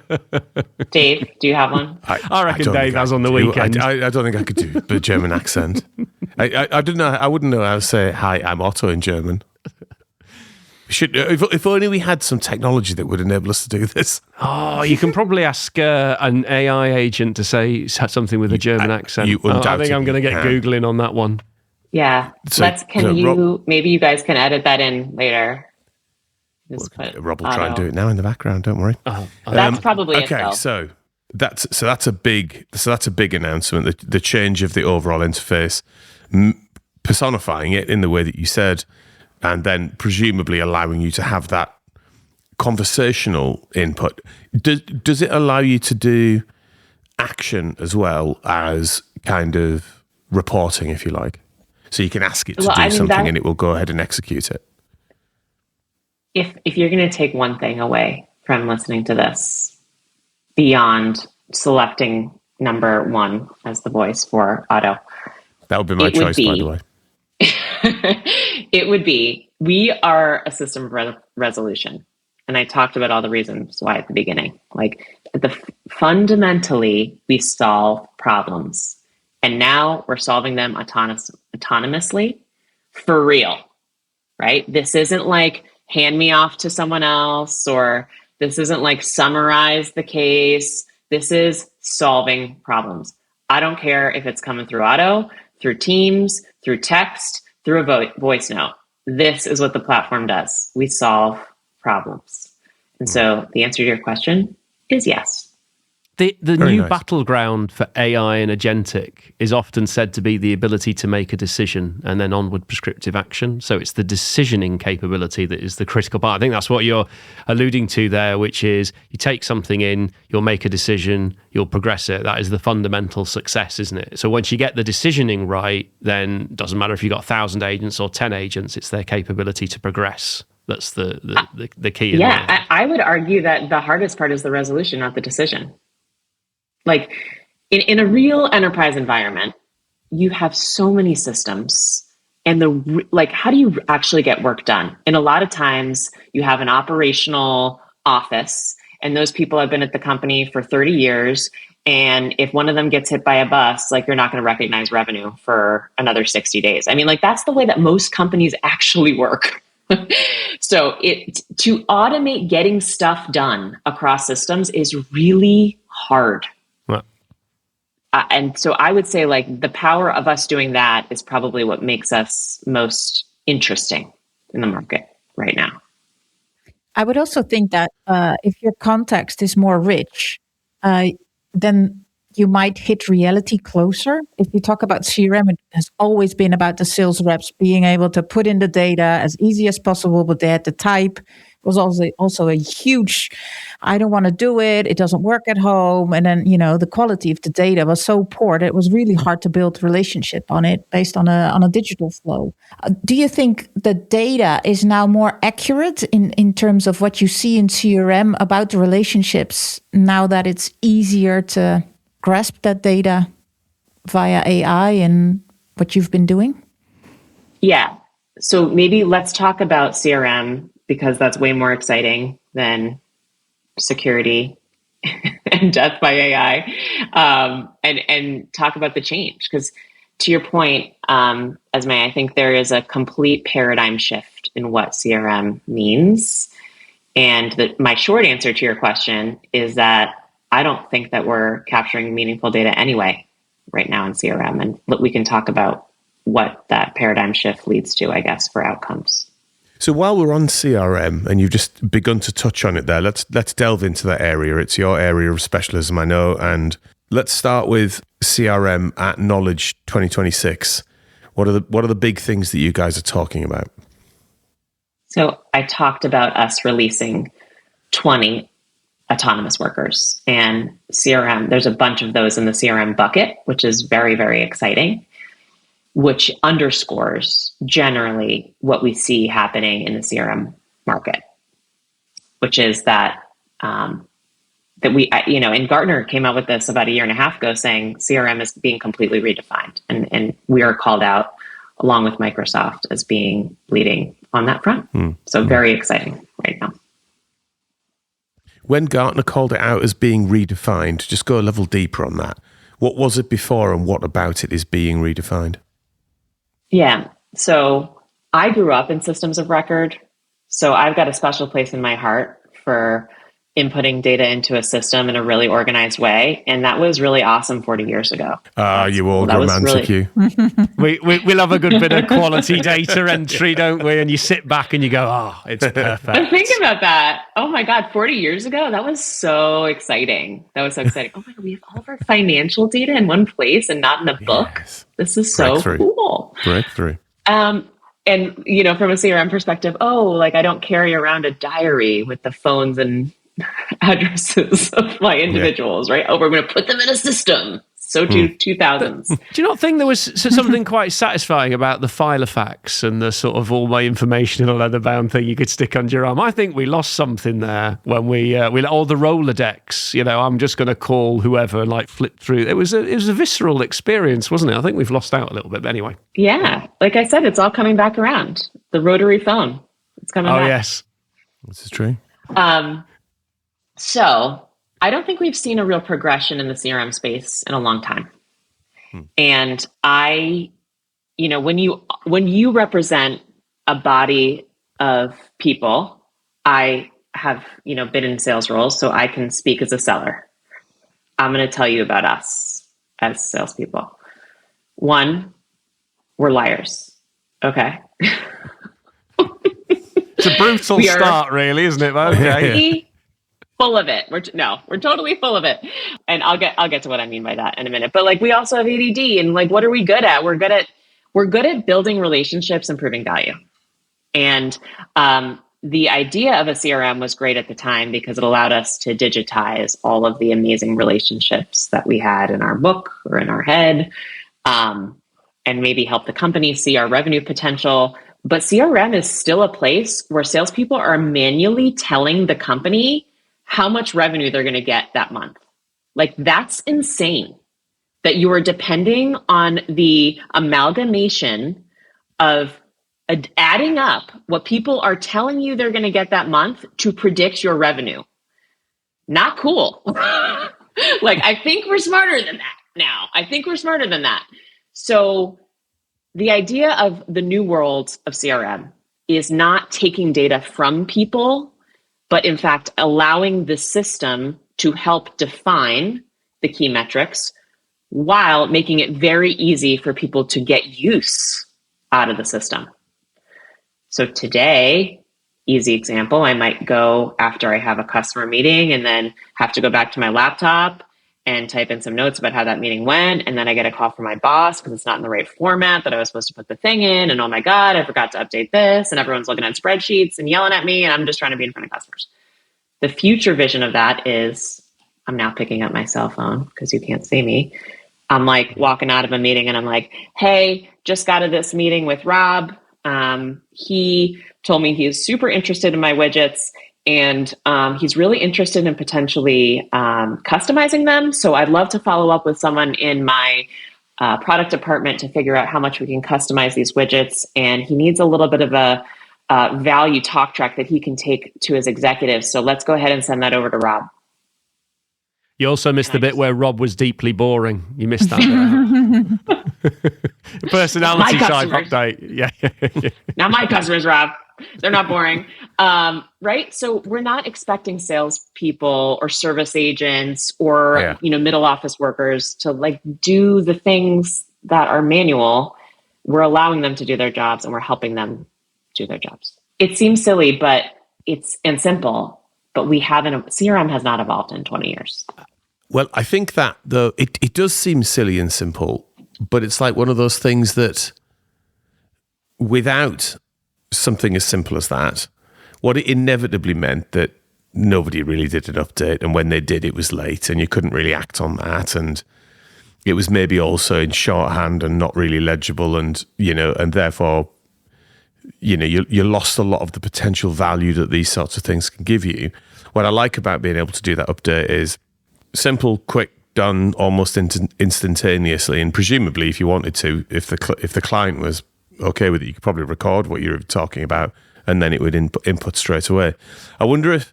Speaker 5: Dave, do you have one?
Speaker 2: I reckon
Speaker 1: don't
Speaker 2: Dave
Speaker 1: think I
Speaker 2: has on the
Speaker 1: could do-
Speaker 2: weekend.
Speaker 1: I don't think I could do the German accent. I didn't know. I wouldn't know how to say "Hi, I'm Otto" in German. Should if only we had some technology that would enable us to do this.
Speaker 2: Oh, you can probably ask an AI agent to say something with a German accent.
Speaker 1: you
Speaker 2: I think
Speaker 1: undoubtedly
Speaker 2: I'm going to get
Speaker 1: can.
Speaker 2: Googling on that one.
Speaker 5: Yeah. Maybe you guys can edit that in later? Just put
Speaker 1: Rob will try and
Speaker 5: Otto.
Speaker 1: do it now in the background. Don't worry.
Speaker 5: That's probably it,
Speaker 1: Okay,
Speaker 5: though.
Speaker 1: so that's a big announcement. The change of the overall interface, personifying it in the way that you said, and then presumably allowing you to have that conversational input. Does it allow you to do action as well as kind of reporting, if you like? So you can ask it to do something and it will go ahead and execute it.
Speaker 5: If you're going to take one thing away from listening to this, beyond selecting number one as the voice for Otto,
Speaker 1: That would be my choice, by the way.
Speaker 5: it would be, we are a system of resolution. And I talked about all the reasons why at the beginning. Like, fundamentally, we solve problems. And now we're solving them autonomously for real, right? This isn't like hand me off to someone else, or this isn't like summarize the case. This is solving problems. I don't care if it's coming through Otto, through Teams, through text, through a voice note. This is what the platform does. We solve problems. And so the answer to your question is yes.
Speaker 2: The
Speaker 1: Very
Speaker 2: new
Speaker 1: nice.
Speaker 2: battleground for AI and agentic is often said to be the ability to make a decision and then onward prescriptive action. So it's the decisioning capability that is the critical part. I think that's what you're alluding to there, which is you take something in, you'll make a decision, you'll progress it. That is the fundamental success, isn't it? So once you get the decisioning right, then it doesn't matter if you've got 1,000 agents or 10 agents, it's their capability to progress. That's the key.
Speaker 5: Yeah, I would argue that the hardest part is the resolution, not the decision. Like, in a real enterprise environment, you have so many systems, and how do you actually get work done? And a lot of times you have an operational office, and those people have been at the company for 30 years. And if one of them gets hit by a bus, like, you're not going to recognize revenue for another 60 days. I mean, like, that's the way that most companies actually work. So to automate getting stuff done across systems is really hard. And so I would say, like, the power of us doing that is probably what makes us most interesting in the market right now.
Speaker 4: I would also think that if your context is more rich, then you might hit reality closer. If you talk about CRM, it has always been about the sales reps being able to put in the data as easy as possible, but they had to type. It was also a huge, I don't want to do it. It doesn't work at home. And then, the quality of the data was so poor that it was really hard to build relationship on it based on a digital flow. Do you think the data is now more accurate in terms of what you see in CRM about the relationships now that it's easier to grasp that data via AI and what you've been doing?
Speaker 5: Yeah. So maybe let's talk about CRM, because that's way more exciting than security and death by AI, and talk about the change. Because to your point, Esmee, I think there is a complete paradigm shift in what CRM means. And my short answer to your question is that I don't think that we're capturing meaningful data anyway right now in CRM. And we can talk about what that paradigm shift leads to, I guess, for outcomes.
Speaker 1: So while we're on CRM, and you've just begun to touch on it there, let's delve into that area. It's your area of specialism, I know. And let's start with CRM at Knowledge 2026. What are the big things that you guys are talking about?
Speaker 5: So I talked about us releasing 20 autonomous workers, and CRM, there's a bunch of those in the CRM bucket, which is very, very exciting. which underscores generally what we see happening in the CRM market, which is that and Gartner came out with this about a year and a half ago saying CRM is being completely redefined. And we are called out along with Microsoft as being leading on that front. So very exciting right now.
Speaker 1: When Gartner called it out as being redefined, just go a level deeper on that. What was it before and what about it is being redefined?
Speaker 5: Yeah. So I grew up in systems of record. So I've got a special place in my heart for inputting data into a system in a really organized way. And that was really awesome 40 years ago.
Speaker 1: You old romantic, you.
Speaker 2: We'll have a good bit of quality data entry, don't we? And you sit back and you go, it's perfect.
Speaker 5: But think about that. Oh my God, 40 years ago? That was so exciting. Oh my God, we have all of our financial data in one place and not in a book.
Speaker 1: Yes.
Speaker 5: This is so cool.
Speaker 1: Breakthrough.
Speaker 5: And, from a CRM perspective, I don't carry around a diary with the phones and addresses of my individuals, right? We're going to put them in a system. So 2000s.
Speaker 2: Do you not think there was something quite satisfying about the Filofax and the sort of all my information in a leather-bound thing you could stick under your arm? I think we lost something there when we all the Rolodex. I'm just going to call whoever and flip through. It was a visceral experience, wasn't it? I think we've lost out a little bit. But anyway,
Speaker 5: yeah, like I said, it's all coming back around. The rotary phone, it's coming back.
Speaker 2: Oh yes,
Speaker 1: this is true.
Speaker 5: So I don't think we've seen a real progression in the CRM space in a long time. And when you represent a body of people, I have, been in sales roles, so I can speak as a seller. I'm going to tell you about us as salespeople. One, we're liars. Okay.
Speaker 2: It's a brutal start, really, isn't it? Okay.
Speaker 5: Full of it. We're totally full of it. And I'll get to what I mean by that in a minute. But we also have ADD, and what are we good at? We're good at building relationships and proving value. And the idea of a CRM was great at the time because it allowed us to digitize all of the amazing relationships that we had in our book or in our head, and maybe help the company see our revenue potential. But CRM is still a place where salespeople are manually telling the company how much revenue they're going to get that month. That's insane that you are depending on the amalgamation of adding up what people are telling you they're going to get that month to predict your revenue. Not cool. I think we're smarter than that now. I think we're smarter than that. So the idea of the new world of CRM is not taking data from people, but in fact, allowing the system to help define the key metrics while making it very easy for people to get use out of the system. So today, easy example, I might go after I have a customer meeting and then have to go back to my laptop and type in some notes about how that meeting went. And then I get a call from my boss because it's not in the right format that I was supposed to put the thing in. And oh my God, I forgot to update this. And everyone's looking at spreadsheets and yelling at me. And I'm just trying to be in front of customers. The future vision of that is I'm now picking up my cell phone because you can't see me. I'm walking out of a meeting and I'm like, hey, just got to this meeting with Rob. He told me he is super interested in my widgets. And he's really interested in potentially customizing them. So I'd love to follow up with someone in my product department to figure out how much we can customize these widgets. And he needs a little bit of a value talk track that he can take to his executives. So let's go ahead and send that over to Rob.
Speaker 2: You also missed the bit where Rob was deeply boring. You missed that bit. Personality type update. Yeah.
Speaker 5: Not my customers, Rob. They're not boring. Right? So we're not expecting salespeople or service agents or middle office workers to do the things that are manual. We're allowing them to do their jobs and we're helping them do their jobs. It seems silly, but it's simple. But CRM has not evolved in 20 years.
Speaker 1: Well, I think that it does seem silly and simple, but it's one of those things that without something as simple as that, what it inevitably meant that nobody really did an update, and when they did, it was late, and you couldn't really act on that, and it was maybe also in shorthand and not really legible, and and therefore, you lost a lot of the potential value that these sorts of things can give you. What I like about being able to do that update is simple, quick, done almost instantaneously, and presumably, if you wanted to, if the client was okay with it, you could probably record what you're talking about, and then it would input straight away. I wonder if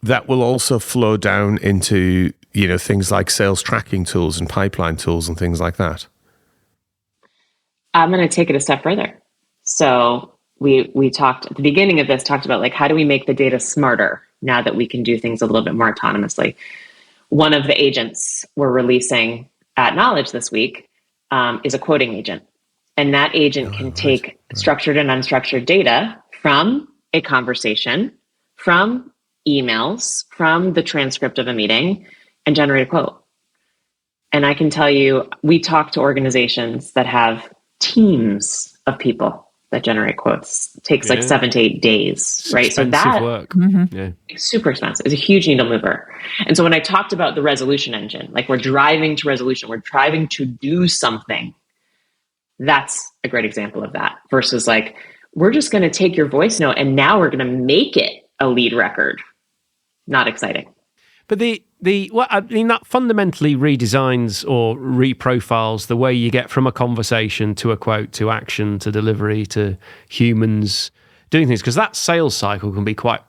Speaker 1: that will also flow down into things like sales tracking tools and pipeline tools and things like that.
Speaker 5: I'm going to take it a step further. So we talked at the beginning of this, talked about like, how do we make the data smarter now that we can do things a little bit more autonomously? One of the agents we're releasing at Knowledge this week is a quoting agent. And that agent can take structured and unstructured data from a conversation, from emails, from the transcript of a meeting, and generate a quote. And I can tell you, we talk to organizations that have teams of people that generate quotes. It takes like 7 to 8 days, right? So that
Speaker 2: work.
Speaker 5: Super expensive. It's a huge needle mover. And so when I talked about the resolution engine, like we're driving to resolution, we're driving to do something. That's a great example of that versus like, we're just going to take your voice note and now we're going to make it a lead record. Not exciting.
Speaker 2: But that fundamentally redesigns or reprofiles the way you get from a conversation to a quote to action to delivery to humans doing things, because that sales cycle can be quite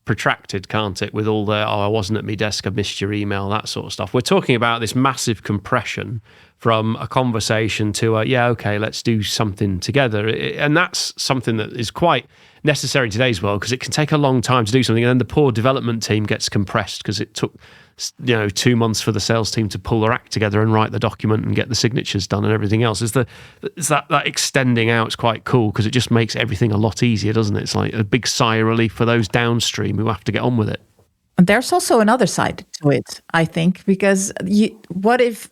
Speaker 2: protracted, can't it? With all the I wasn't at my desk, I missed your email, that sort of stuff. We're talking about this massive compression from a conversation to okay, let's do something together, and that's something that is quite necessary in today's world, because it can take a long time to do something, and then the poor development team gets compressed because it took 2 months for the sales team to pull their act together and write the document and get the signatures done and everything else. Is that extending out is quite cool, because it just makes everything a lot easier, doesn't it? It's like a big sigh of relief for those downstream who have to get on with it.
Speaker 4: And there's also another side to it, I think, because what if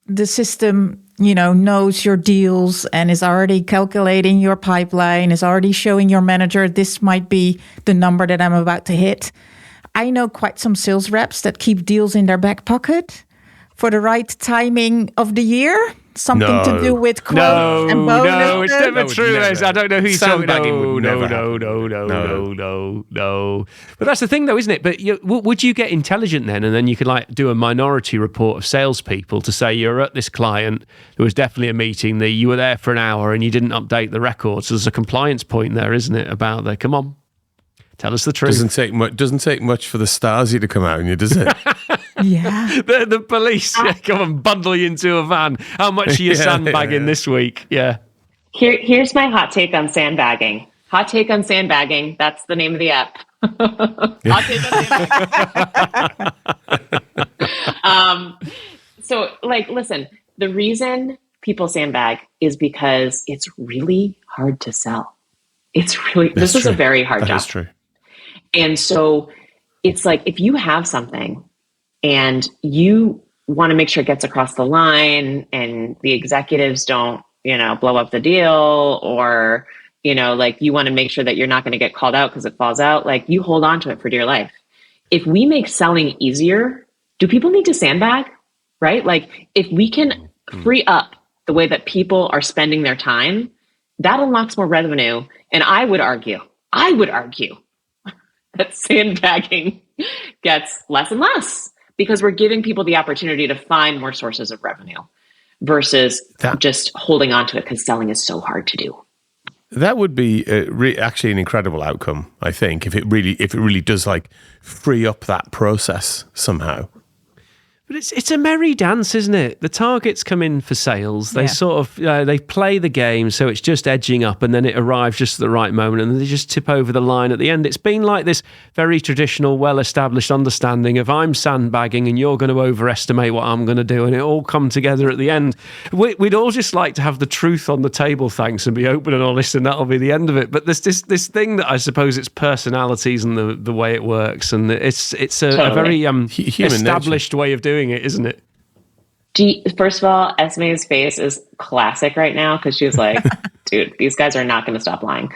Speaker 4: the system knows your deals and is already calculating your pipeline, is already showing your manager, this might be the number that I'm about to hit. I know quite some sales reps that keep deals in their back pocket for the right timing of the year. Something to do with quotes and bonus.
Speaker 2: No, it's never true. I don't know who you're talking about. No. But that's the thing, though, isn't it? But would you get intelligent then, and then you could do a minority report of salespeople to say you're at this client, there was definitely a meeting, you were there for an hour and you didn't update the records. So there's a compliance point there, isn't it? About come on, tell us the truth.
Speaker 1: Doesn't take much for the Stasi to come out on you, does it?
Speaker 4: Yeah.
Speaker 2: The police come and bundle you into a van. How much are you sandbagging this week? Yeah.
Speaker 5: Here's my hot take on sandbagging. Hot take on sandbagging. That's the name of the app. Hot take on sandbagging. So, listen, the reason people sandbag is because it's really hard to sell. This is a very hard job.
Speaker 1: That's true.
Speaker 5: And so it's like, if you have something and you want to make sure it gets across the line and the executives don't, blow up the deal, or, you want to make sure that you're not going to get called out because it falls out, you hold on to it for dear life. If we make selling easier, do people need to sandbag, right? If we can free up the way that people are spending their time, that unlocks more revenue. And I would argue that sandbagging gets less and less, because we're giving people the opportunity to find more sources of revenue versus just holding on to it because selling is so hard to do.
Speaker 1: That would be actually an incredible outcome, I think, if it really does free up that process somehow.
Speaker 2: But it's a merry dance, isn't it? The targets come in for sales. They sort of they play the game, so it's just edging up, and then it arrives just at the right moment, and they just tip over the line at the end. It's been like this very traditional, well-established understanding of I'm sandbagging and you're going to overestimate what I'm going to do, and it all come together at the end. We'd all just like to have the truth on the table, thanks, and be open and honest, and that'll be the end of it. But there's this thing that I suppose it's personalities and the way it works, and it's a very established way of doing it, isn't it?
Speaker 5: First of all, Esmee's face is classic right now because she's like, dude, these guys are not going to stop lying.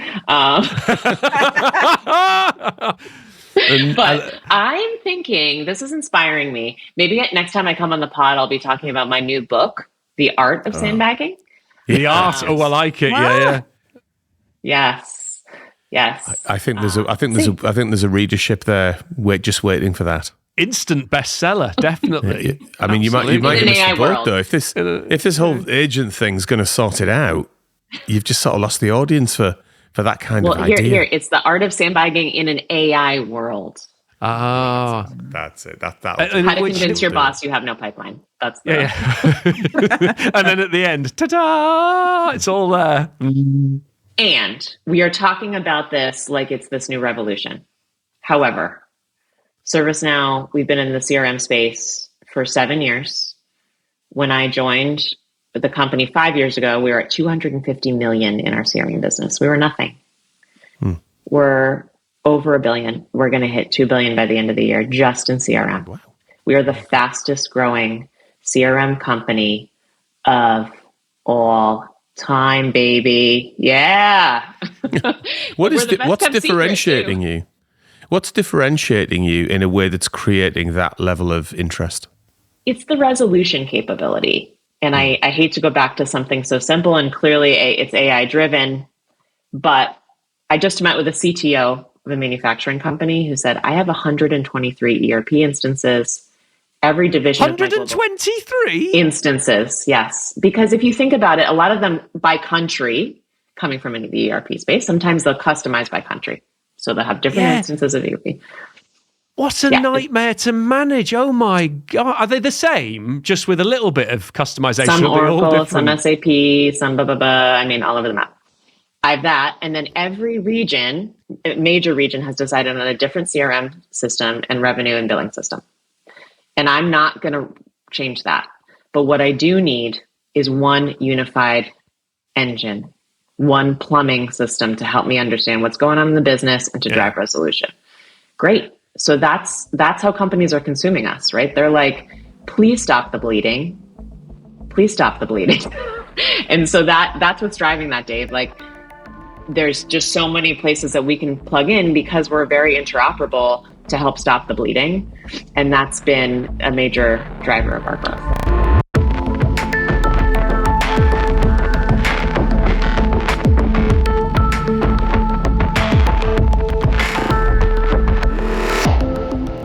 Speaker 5: But I'm thinking, this is inspiring me. Maybe next time I come on the pod, I'll be talking about my new book, The Art of Sandbagging.
Speaker 2: The art. Oh, I like it. Yeah.
Speaker 5: Yes.
Speaker 1: I think there's a readership there just waiting for that.
Speaker 2: Instant bestseller, definitely.
Speaker 1: I mean, you might
Speaker 5: In
Speaker 1: get
Speaker 5: an
Speaker 1: missed
Speaker 5: AI
Speaker 1: the boat
Speaker 5: world.
Speaker 1: though. If this whole agent thing's going to sort it out, you've just sort of lost the audience for that kind of idea.
Speaker 5: Here, it's the art of sandbagging in an AI world.
Speaker 2: Ah,
Speaker 1: that's it. That
Speaker 5: How to convince your boss you have no pipeline. That's the
Speaker 2: And then at the end, ta-da! It's all there.
Speaker 5: And we are talking about this like it's this new revolution. However, ServiceNow, we've been in the CRM space for 7 years. When I joined the company 5 years ago, we were at 250 million in our CRM business. We were nothing. We're over $1 billion. We're going to hit $2 billion by the end of the year just in CRM.
Speaker 1: Wow.
Speaker 5: We are the fastest growing CRM company of all time, baby. Yeah.
Speaker 1: What's
Speaker 5: We're the best kept
Speaker 1: differentiating
Speaker 5: secret,
Speaker 1: you? What's differentiating you in a way that's creating that level of interest?
Speaker 5: It's the resolution capability. And I hate to go back to something so simple, and clearly it's AI driven, but I just met with a CTO of a manufacturing company who said, I have 123 ERP instances. Every division
Speaker 2: 123
Speaker 5: instances, yes. Because if you think about it, a lot of them by country, coming from the ERP space, sometimes they'll customize by country. So they'll have different instances of ERP.
Speaker 2: What a nightmare to manage. Oh my God. Are they the same, just with a little bit of customization?
Speaker 5: Some
Speaker 2: Are they all
Speaker 5: Oracle,
Speaker 2: different?
Speaker 5: some SAP, some blah, blah, blah. I mean, all over the map. I have that. And then every region, major region, has decided on a different CRM system and revenue and billing system. And I'm not going to change that. But what I do need is one unified engine, one plumbing system to help me understand what's going on in the business and to drive resolution. Great. So that's how companies are consuming us, right? They're like, please stop the bleeding. Please stop the bleeding. And so that's what's driving that, Dave. Like, there's just so many places that we can plug in because we're very interoperable to help stop the bleeding. And that's been a major driver of our growth.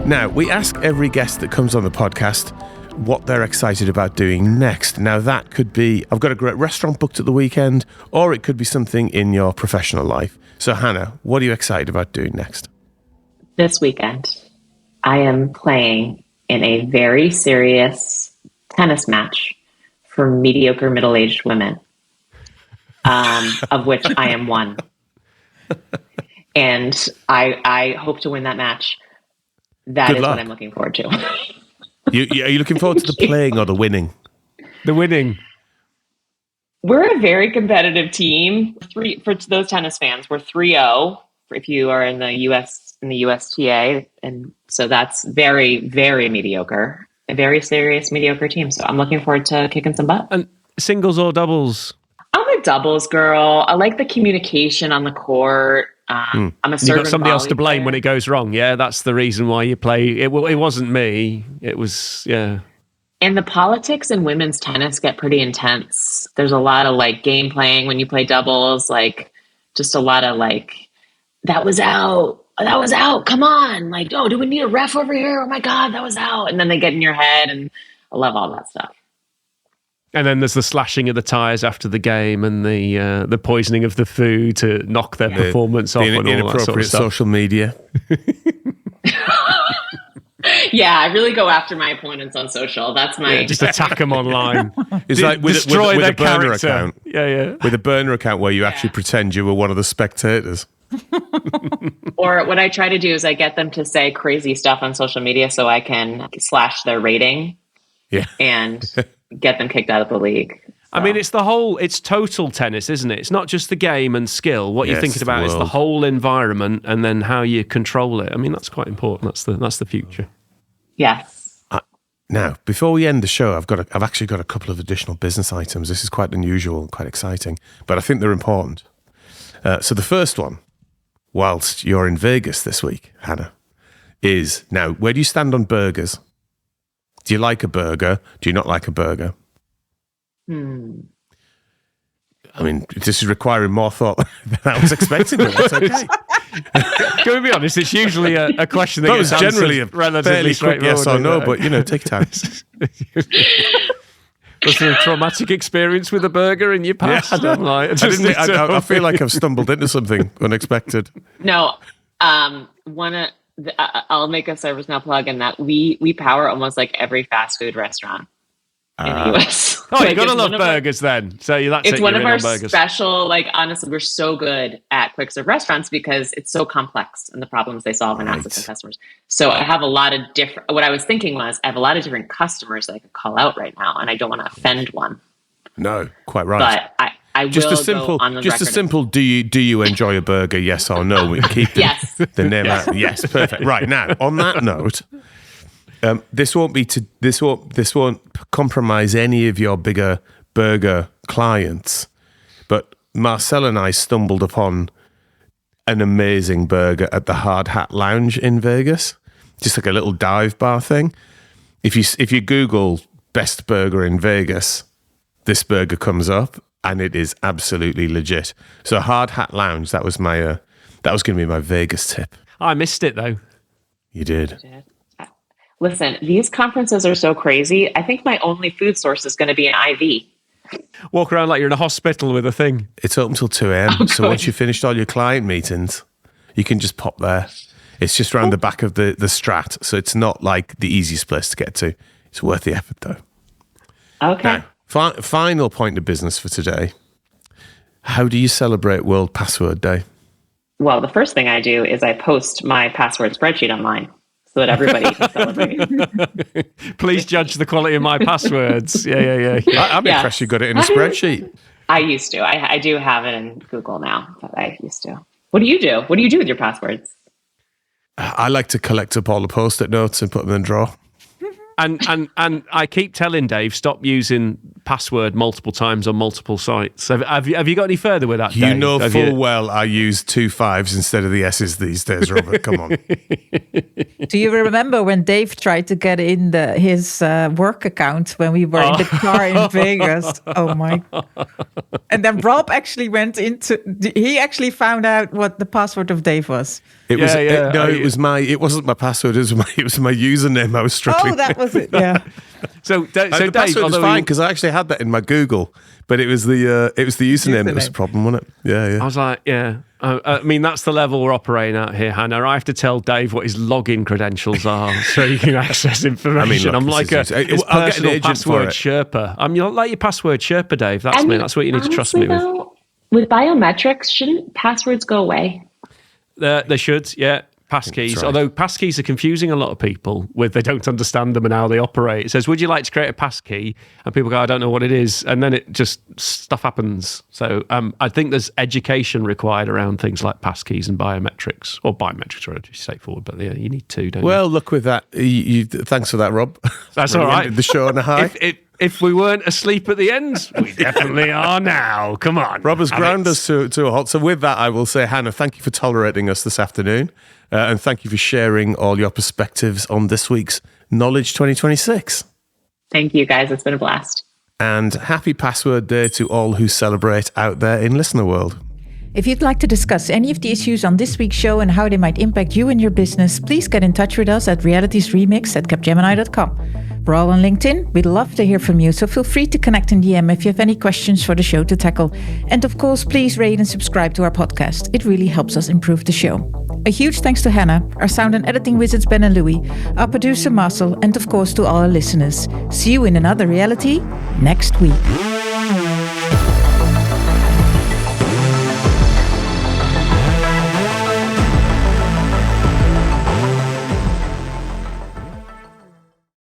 Speaker 1: Now, we ask every guest that comes on the podcast what they're excited about doing next. Now, that could be, I've got a great restaurant booked at the weekend, or it could be something in your professional life. So, Hannah, what are you excited about doing next?
Speaker 5: This weekend, I am playing in a very serious tennis match for mediocre middle-aged women, of which I am one. And I hope to win that match. That
Speaker 1: Good
Speaker 5: is
Speaker 1: luck.
Speaker 5: what I'm looking forward to.
Speaker 1: Are you looking forward to the playing or the winning?
Speaker 2: The winning.
Speaker 5: We're a very competitive team. For those tennis fans, we're 3-0 if you are in the USTA, and so that's very, very mediocre. A very serious mediocre team. So I'm looking forward to kicking some butt.
Speaker 2: And singles or doubles?
Speaker 5: I'm a doubles girl. I like the communication on the court. I'm a serve.
Speaker 2: You've got somebody else to blame
Speaker 5: player.
Speaker 2: when it goes wrong. Yeah, that's the reason why you play. It wasn't me. It was, yeah.
Speaker 5: And the politics in women's tennis get pretty intense. There's a lot of like game playing when you play doubles, like just a lot of like, that was out. Come on. Like, oh, do we need a ref over here? Oh my God, that was out. And then they get in your head, and I love all that stuff.
Speaker 2: And then there's the slashing of the tires after the game and the poisoning of the food to knock their performance off and all that
Speaker 1: inappropriate
Speaker 2: sort of stuff.
Speaker 1: social media.
Speaker 5: Yeah, I really go after my opponents on social. That's my
Speaker 2: Just attack them online.
Speaker 1: It's like with
Speaker 2: destroy
Speaker 1: a
Speaker 2: their
Speaker 1: burner
Speaker 2: character.
Speaker 1: account.
Speaker 2: Yeah.
Speaker 1: With a burner account where you actually pretend you were one of the spectators.
Speaker 5: Or what I try to do is I get them to say crazy stuff on social media so I can slash their rating and get them kicked out of the league. So.
Speaker 2: I mean, it's total tennis, isn't it? It's not just the game and skill. What you're thinking about is the whole environment and then how you control it. I mean, that's quite important. That's the future.
Speaker 5: Yes.
Speaker 1: Now, before we end the show, I've actually got a couple of additional business items. This is quite unusual and quite exciting, but I think they're important. So the first one, whilst you're in Vegas this week, Hannah, is, now, where do you stand on burgers? Do you like a burger? Do you not like a burger? I mean, this is requiring more thought than I was expecting. But that's okay.
Speaker 2: Can we be honest? It's usually a question that
Speaker 1: was
Speaker 2: gets
Speaker 1: generally a
Speaker 2: relatively
Speaker 1: fairly quick yes or no, but, take time.
Speaker 2: Was there a traumatic experience with a burger in your past?
Speaker 1: Yeah, I feel like I've stumbled into something unexpected.
Speaker 5: No, I'll make a ServiceNow plug in that we power almost like every fast food restaurant in the US.
Speaker 2: Oh, you gotta love burgers then. So it's
Speaker 5: one of our special, honestly, we're so good at quick serve restaurants because it's so complex and the problems they solve and accessing customers. So I have a lot of what I was thinking was I have a lot of different customers that I could call out right now and I don't want to offend one.
Speaker 1: No, quite right.
Speaker 5: But I
Speaker 1: just
Speaker 5: will
Speaker 1: a simple,
Speaker 5: go on the
Speaker 1: just a
Speaker 5: record.
Speaker 1: simple. Do you enjoy a burger? Yes or no. We can keep
Speaker 5: Yes.
Speaker 1: the name out. Yes, perfect. Right now, on that note, this won't compromise any of your bigger burger clients. But Marcel and I stumbled upon an amazing burger at the Hard Hat Lounge in Vegas, just like a little dive bar thing. If you Google best burger in Vegas, this burger comes up. And it is absolutely legit. So Hard Hat Lounge, that was going to be my Vegas tip.
Speaker 2: I missed it though.
Speaker 1: You did.
Speaker 5: Listen, these conferences are so crazy. I think my only food source is going to be an IV.
Speaker 2: Walk around like you're in a hospital with a thing.
Speaker 1: It's open till 2 a.m. So once you've finished all your client meetings, you can just pop there. It's just around the back of the Strat. So it's not like the easiest place to get to. It's worth the effort though.
Speaker 5: Okay.
Speaker 1: Now, final point of business for today. How do you celebrate World Password Day?
Speaker 5: Well, the first thing I do is I post my password spreadsheet online so that everybody can celebrate.
Speaker 2: Please judge the quality of my passwords. Yeah.
Speaker 1: I'm impressed you got it in a spreadsheet.
Speaker 5: I used to. I do have it in Google now, but I used to. What do you do? What do you do with your passwords?
Speaker 1: I like to collect up all the Post-it notes and put them in a drawer.
Speaker 2: And I keep telling Dave, stop using password multiple times on multiple sites. Have you got any further with that, Dave?
Speaker 1: You know full well I use 2 5s instead of the S's these days, Robert. Come on.
Speaker 4: Do you remember when Dave tried to get in his work account when we were in the car in Vegas? Oh my. And then Rob actually he actually found out what the password of Dave was.
Speaker 1: It wasn't my password. It was my username. I was struggling.
Speaker 4: Oh, that was it. Yeah.
Speaker 2: So
Speaker 1: the
Speaker 2: Dave,
Speaker 1: password was fine because I actually had that in my Google, but it was the username that was the problem, wasn't it? Yeah.
Speaker 2: I was like, yeah. I mean, that's the level we're operating at here, Hannah. I have to tell Dave what his login credentials are so you can access information. I'm like his personal password Sherpa. I'm like your password Sherpa, Dave. That's me. That's what you need to trust me with.
Speaker 5: With biometrics, shouldn't passwords go away?
Speaker 2: They should, yeah. Passkeys, right. Although passkeys are confusing a lot of people with they don't understand them and how they operate. It says, would you like to create a passkey? And people go, I don't know what it is. And then it just, stuff happens. So I think there's education required around things like passkeys and biometrics. Or biometrics are relatively straightforward, but yeah, you need to, don't you?
Speaker 1: Well, look with that. Thanks for that, Rob.
Speaker 2: That's all right.
Speaker 1: The show on a high.
Speaker 2: If we weren't asleep at the end, we definitely are now. Come on.
Speaker 1: Rob has ground us to a halt. So with that, I will say, Hannah, thank you for tolerating us this afternoon. And thank you for sharing all your perspectives on this week's Knowledge 2026.
Speaker 5: Thank you, guys. It's been a blast.
Speaker 1: And happy Password Day to all who celebrate out there in listener world.
Speaker 4: If you'd like to discuss any of the issues on this week's show and how they might impact you and your business, please get in touch with us at realitysremix@capgemini.com. We're all on LinkedIn. We'd love to hear from you, so feel free to connect in DM if you have any questions for the show to tackle. And of course, please rate and subscribe to our podcast. It really helps us improve the show. A huge thanks to Hannah, our sound and editing wizards Ben and Louie, our producer Marcel, and of course to all our listeners. See you in another reality next week.